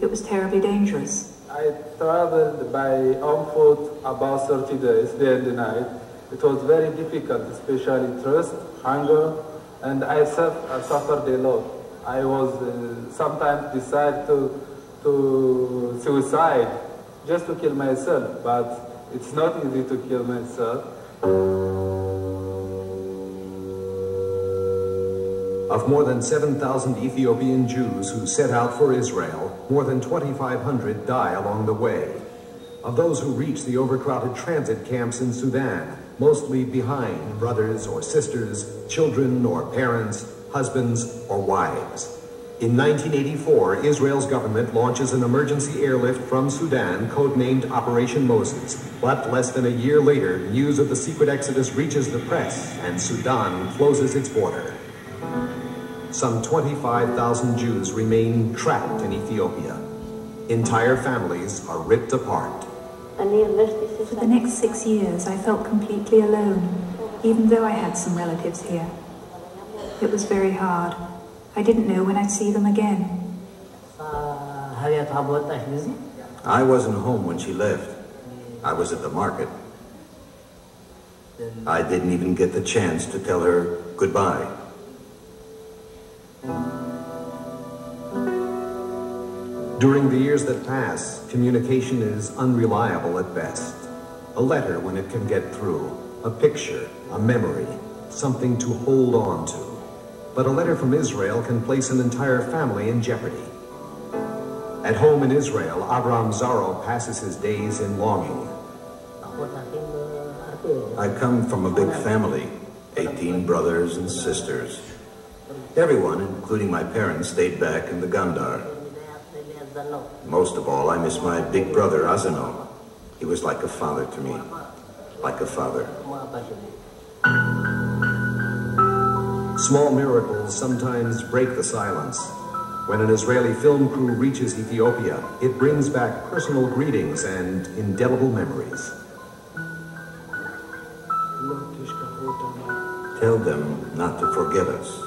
[SPEAKER 6] It was terribly dangerous.
[SPEAKER 5] I traveled by on foot about 30 days, day and night. It was very difficult, especially thirst, hunger, and I suffered a lot. I was sometimes decide to suicide, just to kill myself, but it's not easy to kill myself.
[SPEAKER 3] Of more than 7,000 Ethiopian Jews who set out for Israel, more than 2,500 die along the way. Of those who reach the overcrowded transit camps in Sudan, most leave behind brothers or sisters, children or parents, husbands or wives. In 1984, Israel's government launches an emergency airlift from Sudan, codenamed Operation Moses. But less than a year later, news of the secret exodus reaches the press, and Sudan closes its border. Some 25,000 Jews remain trapped in Ethiopia. Entire families are ripped apart.
[SPEAKER 6] For the next 6 years, I felt completely alone, even though I had some relatives here. It was very hard. I didn't know when I'd see them again.
[SPEAKER 4] I wasn't home when she left. I was at the market. I didn't even get the chance to tell her goodbye.
[SPEAKER 3] During the years that pass, communication is unreliable at best. A letter when it can get through, a picture, a memory, something to hold on to. But a letter from Israel can place an entire family in jeopardy. At home in Israel, Avram Zaro passes his days in longing.
[SPEAKER 4] I come from a big family, 18 brothers and sisters. Everyone, including my parents, stayed back in the Gondar. Most of all, I miss my big brother, Azano. He was like a father to me, like a father.
[SPEAKER 3] Small miracles sometimes break the silence. When an Israeli film crew reaches Ethiopia, it brings back personal greetings and indelible memories.
[SPEAKER 4] Tell them not to forget us.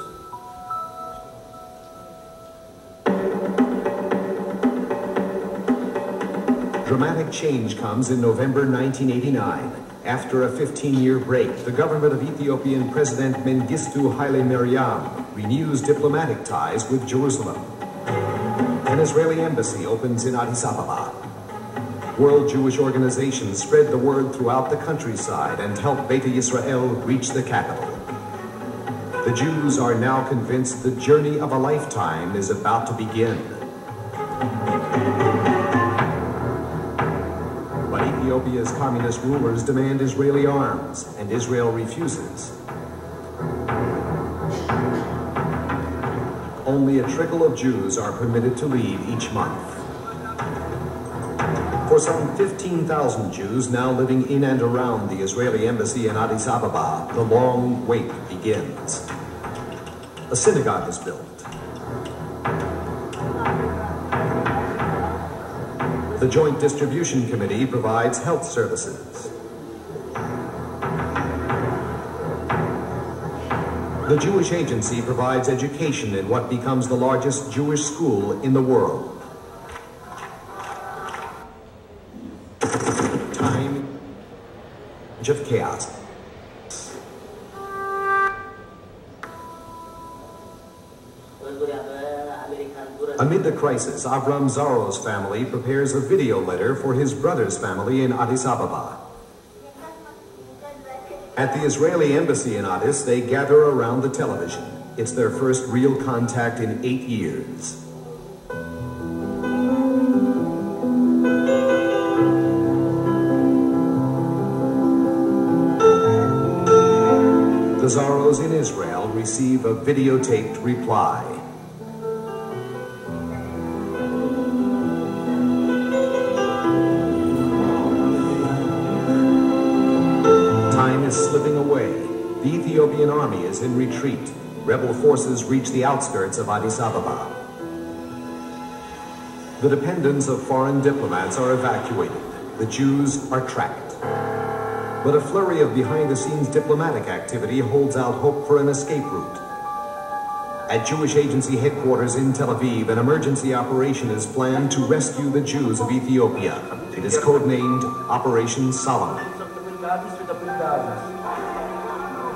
[SPEAKER 3] Dramatic change comes in November 1989. After a 15-year break, the government of Ethiopian President Mengistu Haile Mariam renews diplomatic ties with Jerusalem. An Israeli embassy opens in Addis Ababa. World Jewish organizations spread the word throughout the countryside and help Beta Yisrael reach the capital. The Jews are now convinced the journey of a lifetime is about to begin. Ethiopia's communist rulers demand Israeli arms, and Israel refuses. Only a trickle of Jews are permitted to leave each month. For some 15,000 Jews now living in and around the Israeli embassy in Addis Ababa, the long wait begins. A synagogue is built. The Joint Distribution Committee provides health services. The Jewish Agency provides education in what becomes the largest Jewish school in the world. Time of chaos. Amid the crisis, Avram Zaro's family prepares a video letter for his brother's family in Addis Ababa. At the Israeli embassy in Addis, they gather around the television. It's their first real contact in 8 years. The Zaros in Israel receive a videotaped reply. Time is slipping away. The Ethiopian army is in retreat. Rebel forces reach the outskirts of Addis Ababa. The dependents of foreign diplomats are evacuated. The Jews are tracked. But a flurry of behind-the-scenes diplomatic activity holds out hope for an escape route. At Jewish Agency headquarters in Tel Aviv, an emergency operation is planned to rescue the Jews of Ethiopia. It is codenamed Operation Solomon.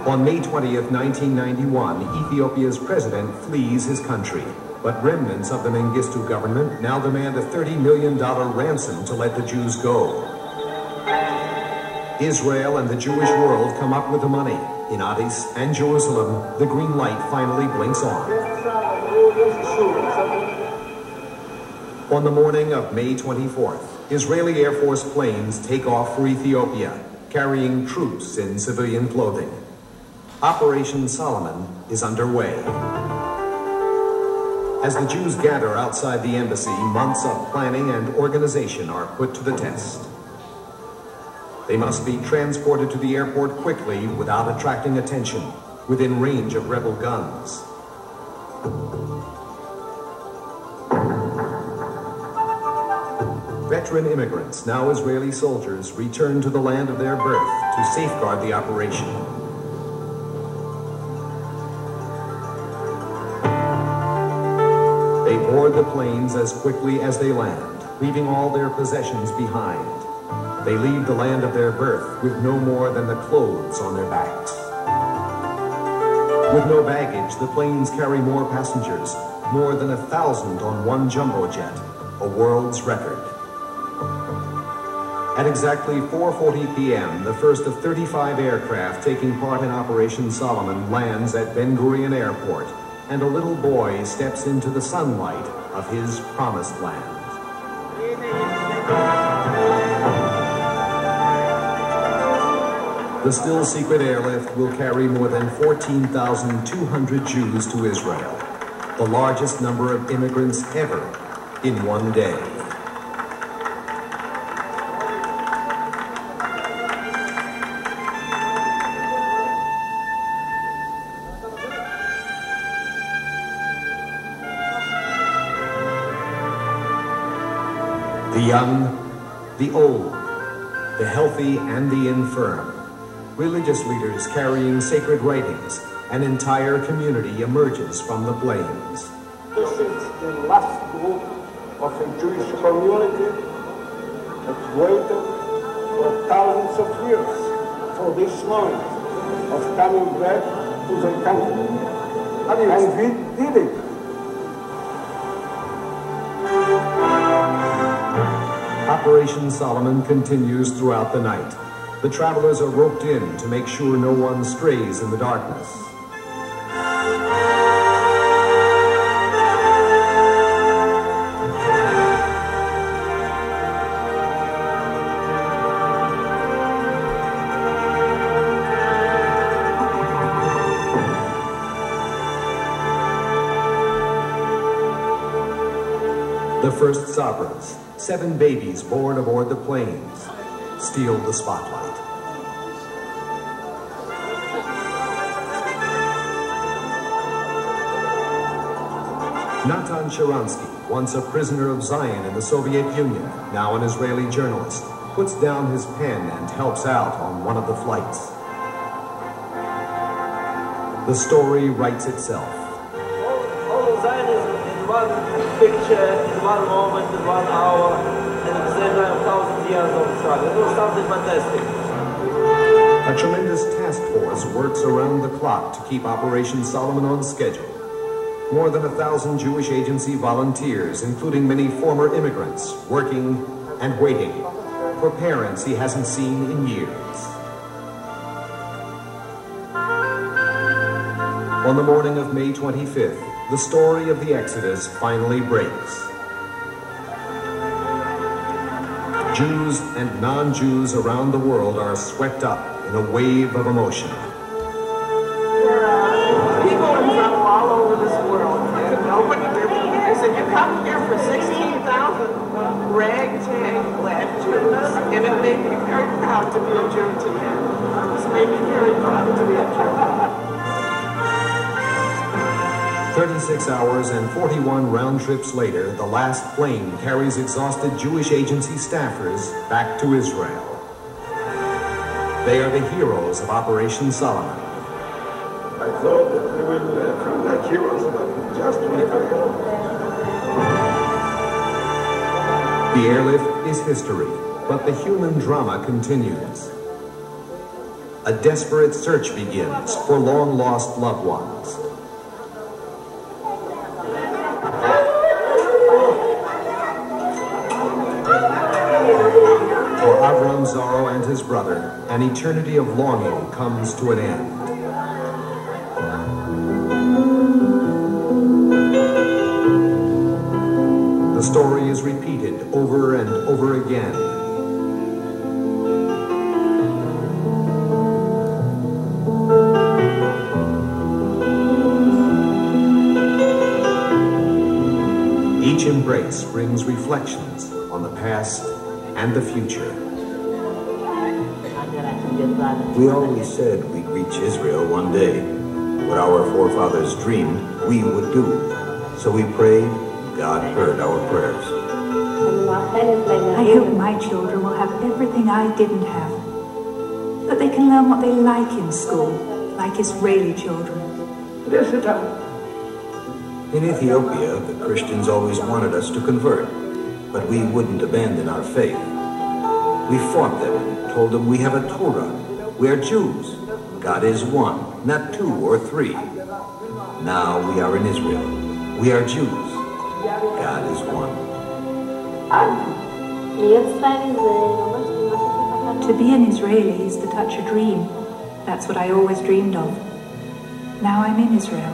[SPEAKER 3] On May 20th, 1991, Ethiopia's president flees his country. But remnants of the Mengistu government now demand a $30 million ransom to let the Jews go. Israel and the Jewish world come up with the money. In Addis and Jerusalem, the green light finally blinks on. On the morning of May 24th, Israeli Air Force planes take off for Ethiopia, carrying troops in civilian clothing. Operation Solomon is underway. As the Jews gather outside the embassy, months of planning and organization are put to the test. They must be transported to the airport quickly without attracting attention, within range of rebel guns. Veteran immigrants, now Israeli soldiers, return to the land of their birth to safeguard the operation. They board the planes as quickly as they land, leaving all their possessions behind. They leave the land of their birth with no more than the clothes on their backs. With no baggage, the planes carry more passengers, more than 1,000 on one jumbo jet, a world's record. At exactly 4:40 p.m., the first of 35 aircraft taking part in Operation Solomon lands at Ben Gurion Airport, and a little boy steps into the sunlight of his promised land. The still secret airlift will carry more than 14,200 Jews to Israel, the largest number of immigrants ever in one day. The young, the old, the healthy, and the infirm. Religious leaders carrying sacred writings, an entire community emerges from the plains.
[SPEAKER 7] This is the last group of a Jewish community that waited for thousands of years for this moment of coming back to their country. And we did it.
[SPEAKER 3] Operation Solomon continues throughout the night. The travelers are roped in to make sure no one strays in the darkness. The first Sabras, 7 babies born aboard the planes, steal the spotlight. Natan Sharansky, once a prisoner of Zion in the Soviet Union, now an Israeli journalist, puts down his pen and helps out on one of the flights. The story writes itself.
[SPEAKER 8] All of Zionism in one picture, in one moment, in 1 hour, and at the same time 1,000 years of struggle. It was something fantastic.
[SPEAKER 3] A tremendous task force works around the clock to keep Operation Solomon on schedule. More than 1,000 Jewish Agency volunteers, including many former immigrants, working and waiting for parents he hasn't seen in years. On the morning of May 25th, the story of the Exodus finally breaks. Jews and non-Jews around the world are swept up in a wave of emotion.
[SPEAKER 9] People have traveled all over this world, and nobody really, they said, you come here for 16,000 ragtag black Jews, and it made me very proud to be a Jew today. It's made me
[SPEAKER 3] 36 hours and 41 round trips later, the last plane carries exhausted Jewish agency staffers back to Israel. They are the heroes of Operation Solomon.
[SPEAKER 7] I thought that we will come like heroes, but just we failed.
[SPEAKER 3] The airlift is history, but the human drama continues. A desperate search begins for long-lost loved ones. For Avram Zorro and his brother, an eternity of longing comes to an end. The story is repeated over and over again. Each embrace brings reflections on the past and the future.
[SPEAKER 4] We always said we'd reach Israel one day. What our forefathers dreamed, we would do. So we prayed, God heard our prayers.
[SPEAKER 6] I hope my children will have everything I didn't have. That they can learn what they like in school, like Israeli children.
[SPEAKER 4] In Ethiopia, the Christians always wanted us to convert, but we wouldn't abandon our faith. We fought them and told them we have a Torah. We are Jews. God is one, not two or three. Now we are in Israel. We are Jews. God is one.
[SPEAKER 6] To be an Israeli is to touch a dream. That's what I always dreamed of. Now I'm in Israel,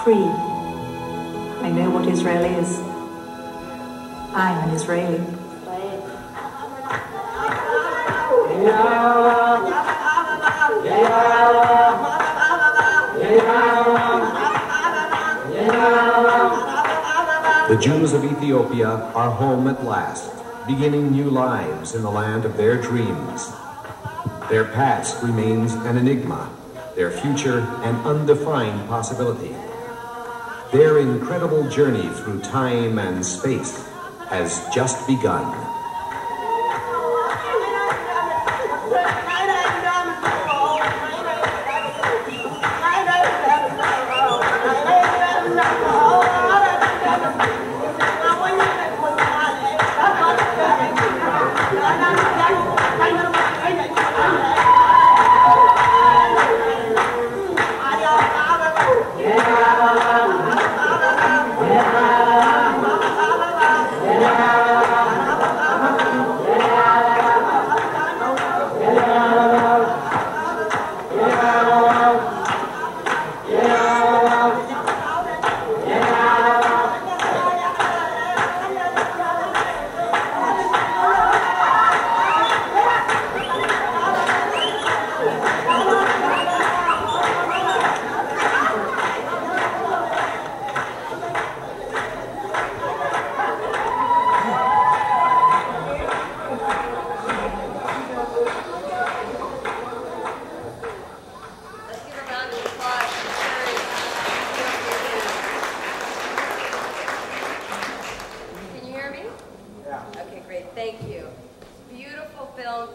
[SPEAKER 6] free. I know what Israel is. I'm an Israeli.
[SPEAKER 3] The Jews of Ethiopia are home at last, beginning new lives in the land of their dreams. Their past remains an enigma, their future an undefined possibility. Their incredible journey through time and space has just begun.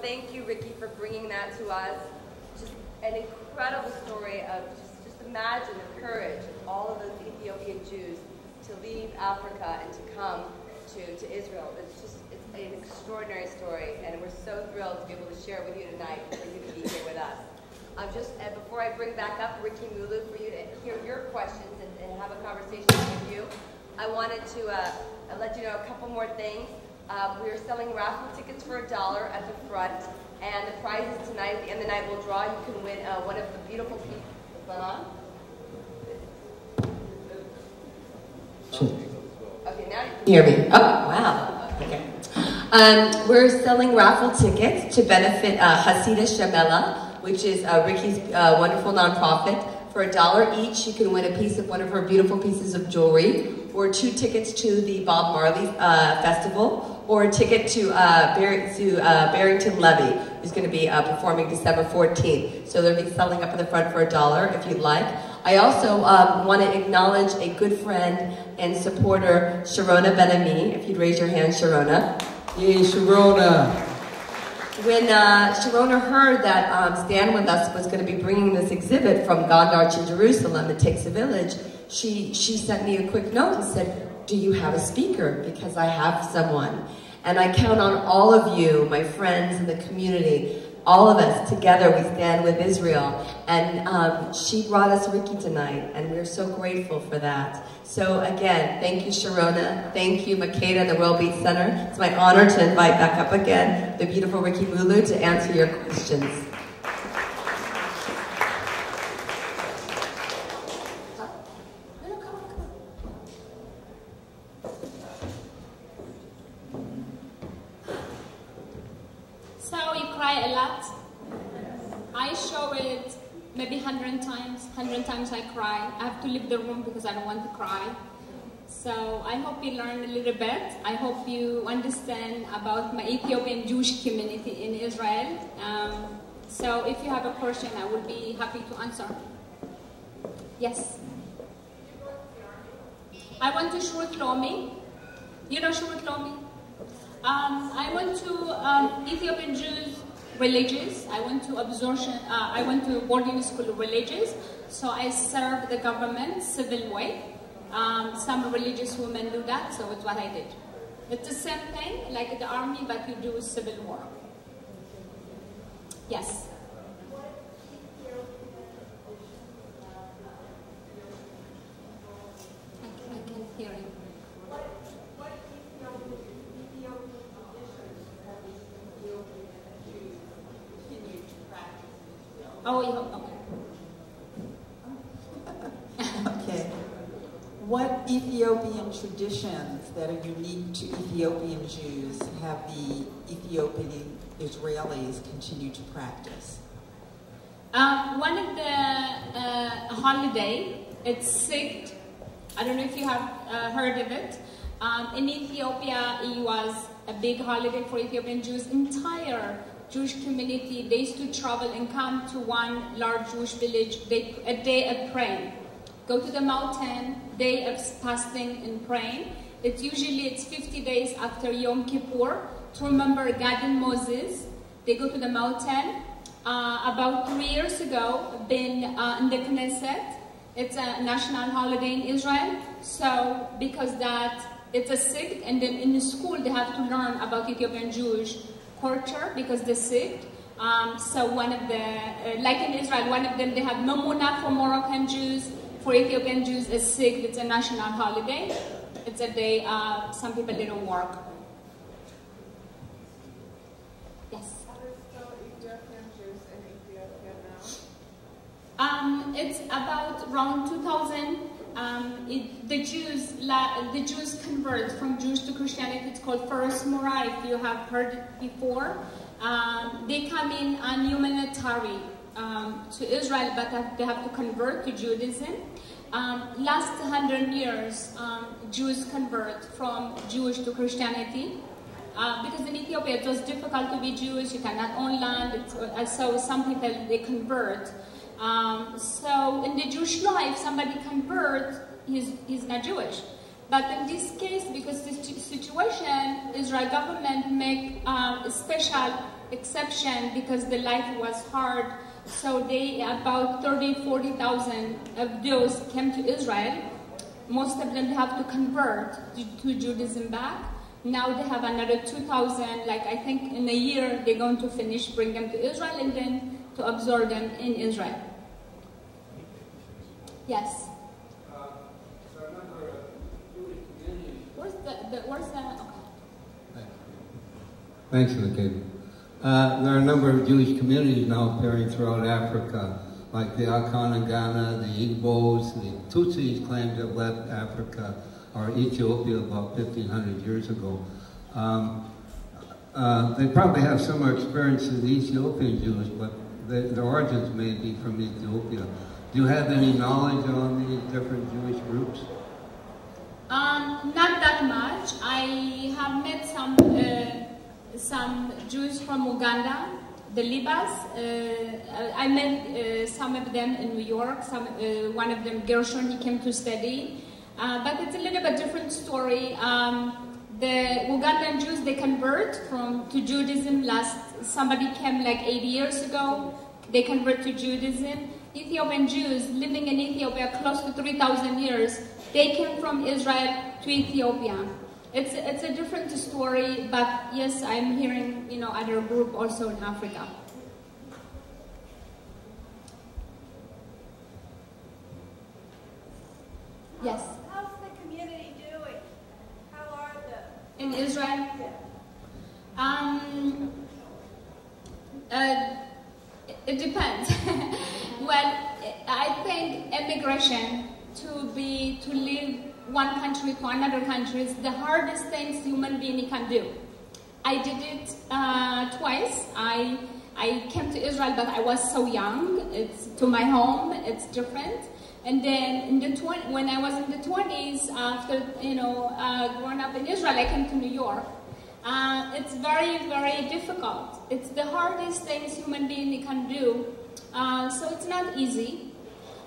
[SPEAKER 1] Thank you, Riki, for bringing that to us. Just an incredible story of just imagine the courage of all of those Ethiopian Jews to leave Africa and to come to Israel. It's an extraordinary story, and we're so thrilled to be able to share it with you tonight, for you to be here with us. Before I bring back up Riki Mullu for you to hear your questions and have a conversation with you, I wanted to let you know a couple more things. We are selling raffle tickets for $1 at the front, and the prizes tonight, at the end of the night, we'll draw. You can win one of the beautiful pieces. Is that on? Okay, now you can hear me. Oh, wow. Okay. We're selling raffle tickets to benefit Hasida Shemela, which is Riki's wonderful nonprofit. For $1 each, you can win a piece of one of her beautiful pieces of jewelry, or 2 tickets to the Bob Marley Festival, or a ticket to Barrington Levy, who's going to be performing December 14th. So they'll be selling up in the front for $1 if you'd like. I also want to acknowledge a good friend and supporter, Sharona Ben-Ami. If you'd raise your hand, Sharona.
[SPEAKER 10] Yay, Sharona.
[SPEAKER 1] When Sharona heard that Stand With Us was going to be bringing this exhibit from Gondar to Jerusalem, It Takes a Village, she sent me a quick note and said, do you have a speaker? Because I have someone. And I count on all of you, my friends in the community, all of us together, we stand with Israel. And she brought us Riki tonight, and we're so grateful for that. So again, thank you, Sharona. Thank you, Makeda and the World Beat Center. It's my honor to invite back up again the beautiful Riki Mullu to answer your questions.
[SPEAKER 2] So you cry a lot. I show it maybe 100 times. 100 times I cry. I have to leave the room because I don't want to cry. So I hope you learn a little bit. I hope you understand about my Ethiopian Jewish community in Israel. So if you have a question, I will be happy to answer. Yes. I went to Shurut Lomi. You know Shurut Lomi? I went to Ethiopian Jews villages. I went to I went to boarding school villages. So I served the government civil way. Some religious women do that, so it's what I did. It's the same thing like the army, but you do civil war. Yes. I can't hear you. Oh, yeah, okay.
[SPEAKER 11] Okay. What Ethiopian traditions that are unique to Ethiopian Jews have the Ethiopian Israelis continue to practice?
[SPEAKER 2] One of the holiday, it's Sikt. I don't know if you have heard of it. In Ethiopia, it was a big holiday for Ethiopian Jews. Entire Jewish community, they used to travel and come to one large Jewish village, a day of praying. Go to the mountain, day of fasting and praying. It's 50 days after Yom Kippur to remember God and Moses. They go to the mountain. About 3 years ago, been in the Knesset. It's a national holiday in Israel. So because that it's a Sikt, and then in the school they have to learn about Ethiopian Jewish culture because they're Sikt. So one of the, like in Israel, one of them, they have Mamuna for Moroccan Jews. For Ethiopian Jews, it's Sikt. It's a national holiday. It's a day some people they don't work. Yes.
[SPEAKER 9] Are there still Ethiopian Jews in Ethiopia now?
[SPEAKER 2] It's about around 2000. The Jews convert from Jewish to Christianity. It's called First Mora, if you have heard it before. They come in on humanitarian to Israel, but they have to convert to Judaism. Last 100 years, Jews convert from Jewish to Christianity. Because in Ethiopia it was difficult to be Jewish, you cannot own land, so some people, they convert. So in the Jewish life, somebody converts, he's not Jewish. But in this case, because this situation, Israel government make a special exception because the life was hard. So they, about 40,000 of those came to Israel. Most of them have to convert to Judaism back. Now they have another 2,000, like I think in a year they're going to finish, bring them to Israel and then to absorb them in Israel. Yes? Where's the, okay.
[SPEAKER 10] Thanks, Makeda. There are a number of Jewish communities now appearing throughout Africa, like the Akanagana, the Igbos, the Tutsis claim to have left Africa or Ethiopia about 1,500 years ago. They probably have similar experience as the Ethiopian Jews, but their origins may be from Ethiopia. Do you have any knowledge on these different Jewish groups?
[SPEAKER 2] Not that much. I have met some Jews from Uganda, the Libas. I met some of them in New York. One of them, Gershon, he came to study. But it's a little bit different story. The Ugandan Jews, they convert to Judaism. Somebody came like 80 years ago. They convert to Judaism. Ethiopian Jews living in Ethiopia close to 3,000 years, they came from Israel to Ethiopia. It's a different story, but yes, I'm hearing, other group also in Africa. Yes.
[SPEAKER 12] How's the community doing? How are they?
[SPEAKER 2] In Israel? It depends. Well, I think immigration to live one country to another country is the hardest things human being can do. I did it twice. I came to Israel, but I was so young. It's to my home. It's different. And then when I was in the 20s, after growing up in Israel, I came to New York. It's very, very difficult. It's the hardest things human being can do. So it's not easy.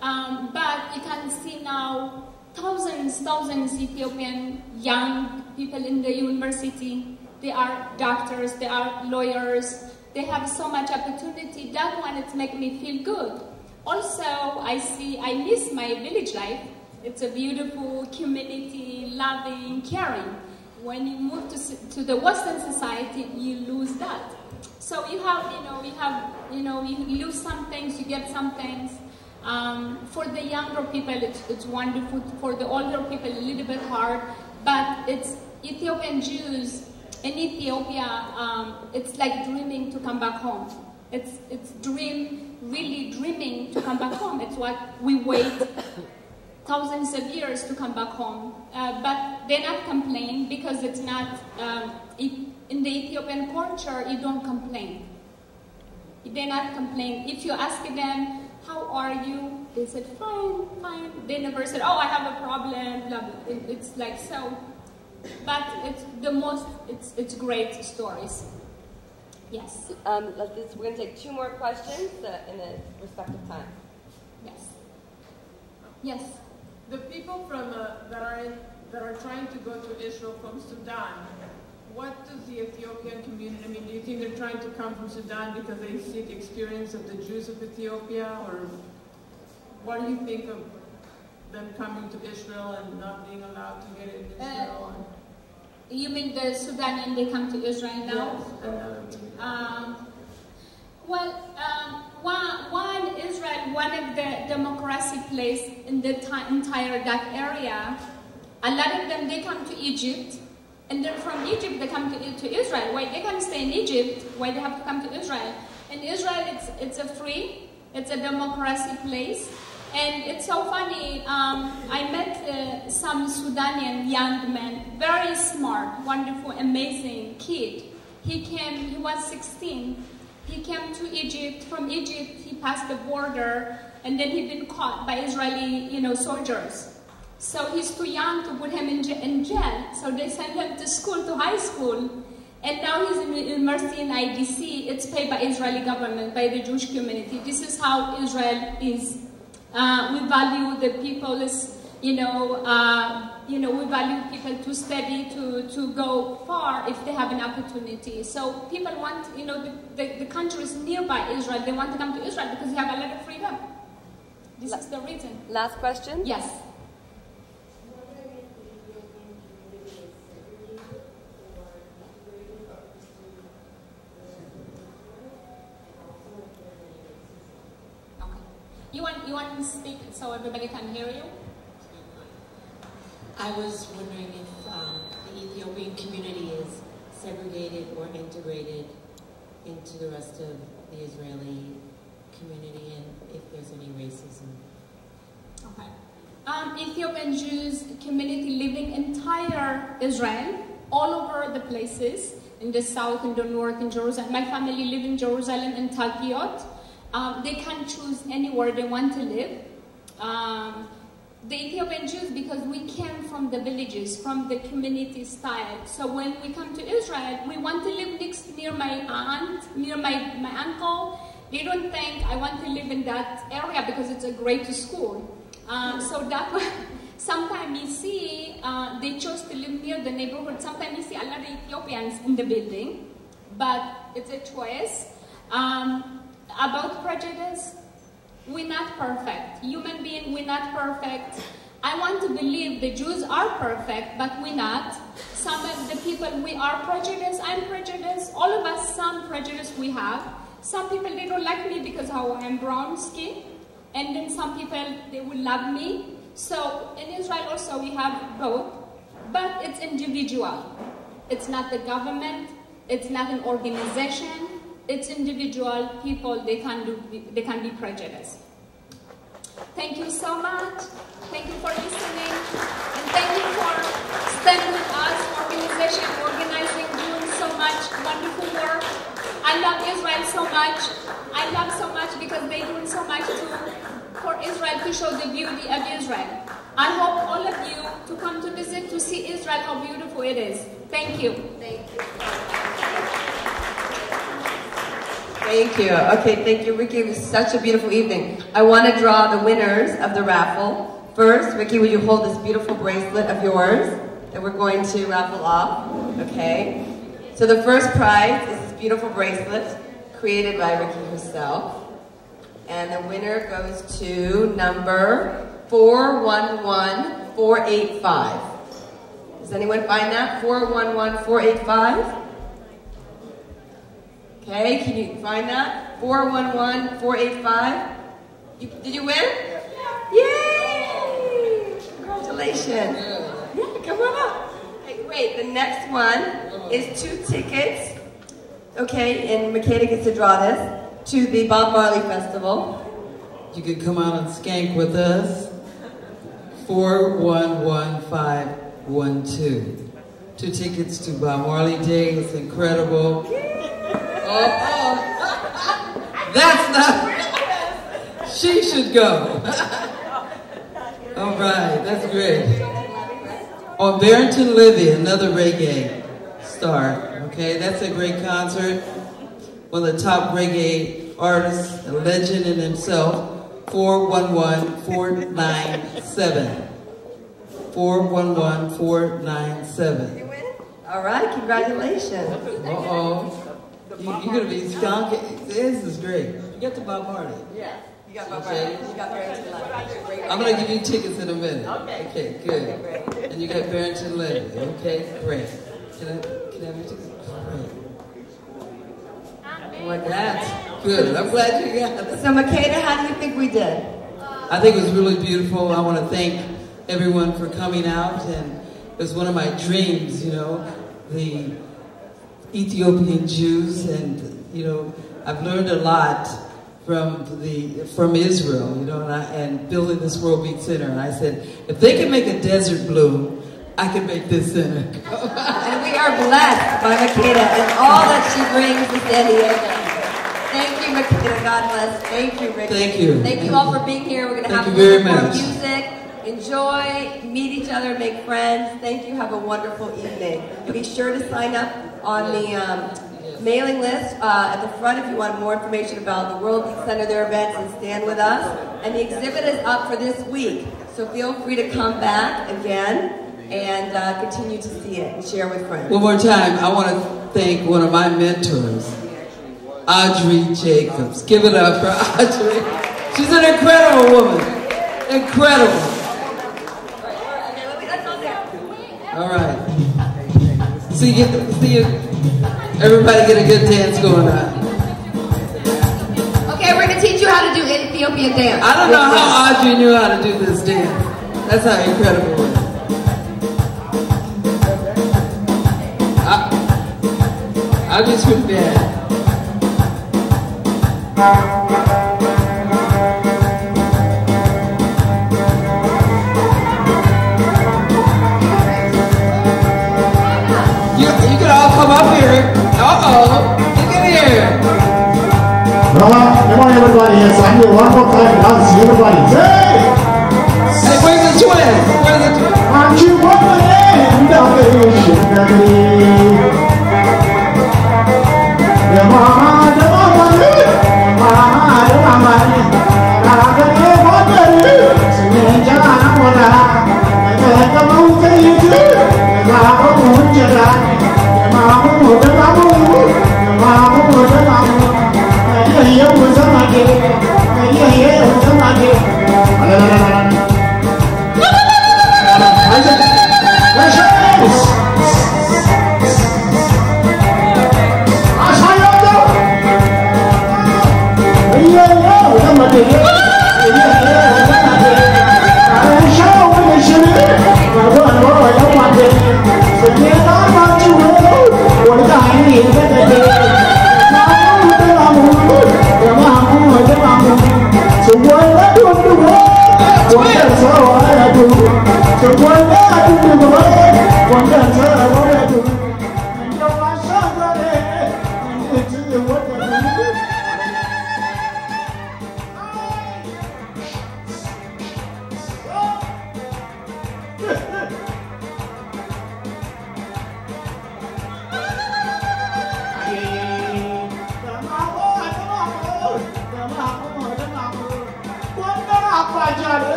[SPEAKER 2] But you can see now thousands Ethiopian young people in the university. They are doctors, they are lawyers. They have so much opportunity. That one, it's making me feel good. Also, I miss my village life. It's a beautiful community, loving, caring. When you move to the Western society, you lose that. So you lose some things, you get some things. For the younger people, it's wonderful. For the older people, a little bit hard. But it's Ethiopian Jews in Ethiopia. It's like dreaming to come back home. It's really dreaming to come back home. It's what we wait thousands of years to come back home. But they're not complaining because it's not, in the Ethiopian culture, you don't complain. They're not complaining. If you ask them, how are you? They said, fine, fine. They never said, oh, I have a problem, blah, blah. It's like so. But it's great stories. Yes.
[SPEAKER 1] We're going to take 2 more questions in the respective time.
[SPEAKER 2] Yes. Yes.
[SPEAKER 13] The people from that are trying to go to Israel from Sudan, what does the Ethiopian community, do you think they're trying to come from Sudan because they see the experience of the Jews of Ethiopia, or what do you think of them coming to Israel and not being allowed to get in Israel?
[SPEAKER 2] You mean the Sudanian, they come to Israel now?
[SPEAKER 13] Yes.
[SPEAKER 2] Israel, one of the democracy place in the entire that area, a lot of them, they come to Egypt, and then from Egypt they come to Israel. Why they can stay in Egypt? Why they have to come to Israel? In Israel, it's a democracy place, and it's so funny. I met some Sudanian young man, very smart, wonderful, amazing kid. He was 16. He came to Egypt. From Egypt, he passed the border, and then he'd been caught by Israeli, soldiers. So he's too young to put him in jail. So they sent him to school, to high school. And now he's in university in IDC. It's paid by Israeli government, by the Jewish community. This is how Israel is. We value the people, we value people to study, to go far if they have an opportunity. So people want, the countries nearby Israel, they want to come to Israel because they have a lot of freedom. This is the reason.
[SPEAKER 1] Last question?
[SPEAKER 2] Yes. You want to speak so everybody can hear you?
[SPEAKER 14] I was wondering if the Ethiopian community is segregated or integrated into the rest of the Israeli community, and if there's any racism.
[SPEAKER 2] Okay. Ethiopian Jews community living entire Israel, all over the places, in the south, in the north, in Jerusalem. My family live in Jerusalem, in Talpiot. They can choose anywhere they want to live. The Ethiopian Jews, because we came from the villages, from the community style. So when we come to Israel, we want to live near my aunt, near my uncle. They don't think I want to live in that area because it's a great school. So that way, sometimes you see they chose to live near the neighborhood. Sometimes you see a lot of Ethiopians in the building, but it's a choice. About prejudice, we're not perfect. Human beings, we're not perfect. I want to believe the Jews are perfect, but we're not. Some of the people, we are prejudiced. I'm prejudiced. All of us, some prejudice we have. Some people, they don't like me because how I'm brown skin. And then some people, they will love me. So in Israel also, we have both. But it's individual. It's not the government. It's not an organization. It's individual people. They can be prejudiced. Thank you so much. Thank you for listening. And thank you for staying with us, organizing, doing so much wonderful work. I love Israel so much. I love so much because they're doing so much for Israel to show the beauty of Israel. I hope all of you to come to visit to see Israel, how beautiful it is. Thank you.
[SPEAKER 1] Thank you.
[SPEAKER 15] Thank you. Okay, thank you, Riki. It was such a beautiful evening. I want to draw the winners of the raffle. First, Riki, will you hold this beautiful bracelet of yours that we're going to raffle off? Okay. So the first prize is this beautiful bracelet created by Riki herself. And the winner goes to number 411485. Does anyone find that? 411485? Okay, can you find that? 411485. Did you win? Yay! Congratulations. Yeah, come on up. Okay, wait, the next one is 2 tickets. Okay, and Makeda gets to draw this to the Bob Marley Festival.
[SPEAKER 16] You can come out and skank with us. 411512. 2 tickets to Bob Marley Day. It's incredible. Oh, that's not. She should go. All right, that's great. On Barrington Levy, another reggae star. Okay, that's a great concert. One of the top reggae artists, a legend in himself. 411497. 411497.
[SPEAKER 15] All right, congratulations.
[SPEAKER 16] Uh-oh. You're going to be skunking. This is great. You got the Bob Marley.
[SPEAKER 15] Yeah. You got Bob Marley. You got Barrington Levy.
[SPEAKER 16] I'm going to give you tickets in a minute.
[SPEAKER 15] Okay.
[SPEAKER 16] Good. Okay, and you got Barrington Levy. Okay, great. Can I have your tickets? Great. Well, that's good. I'm glad you got it.
[SPEAKER 15] So, Makeda, how do you think we did?
[SPEAKER 16] I think it was really beautiful. I want to thank everyone for coming out, and it was one of my dreams, you know, the Ethiopian Jews, and you know, I've learned a lot from Israel, you know, and building this World Beat Center. And I said, if they can make a desert bloom, I can make this center.
[SPEAKER 15] And we are blessed by Makeda and all that she brings to San Diego. Thank you, Makeda. God bless. Thank you, Riki.
[SPEAKER 16] Thank you.
[SPEAKER 15] Thank you all for being here. We're going to have a little more music. Enjoy, meet each other, make friends. Thank you. Have a wonderful evening. Be sure to sign up on the mailing list at the front if you want more information about the World Beat Center, their events, and stand with us. And the exhibit is up for this week, so feel free to come back again and continue to see it and share with friends.
[SPEAKER 16] One more time, I want to thank one of my mentors, Audrey Jacobs. Give it up for Audrey. She's an incredible woman. Incredible. All right. See you. Everybody get a good dance going on.
[SPEAKER 15] Okay, we're going to teach you how to do Ethiopian dance.
[SPEAKER 16] I don't know how Audrey knew how to do this dance. That's how incredible it is. I'll just put that. You can all come up here. Uh-oh. Look at here.
[SPEAKER 17] Come on, everybody. Yes, I'm here one more time. I'll see everybody. Hey!
[SPEAKER 16] Hey, where's the twins? Where's the twins?
[SPEAKER 17] Aren't you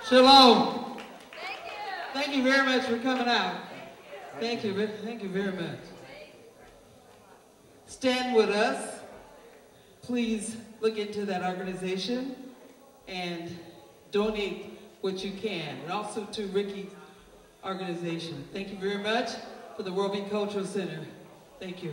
[SPEAKER 16] Shalom. Thank you very much for coming out. Thank you very much. Stand with us. Please look into that organization and donate what you can, and also to Riki's organization. Thank you very much for the World Beat Cultural Center. Thank you.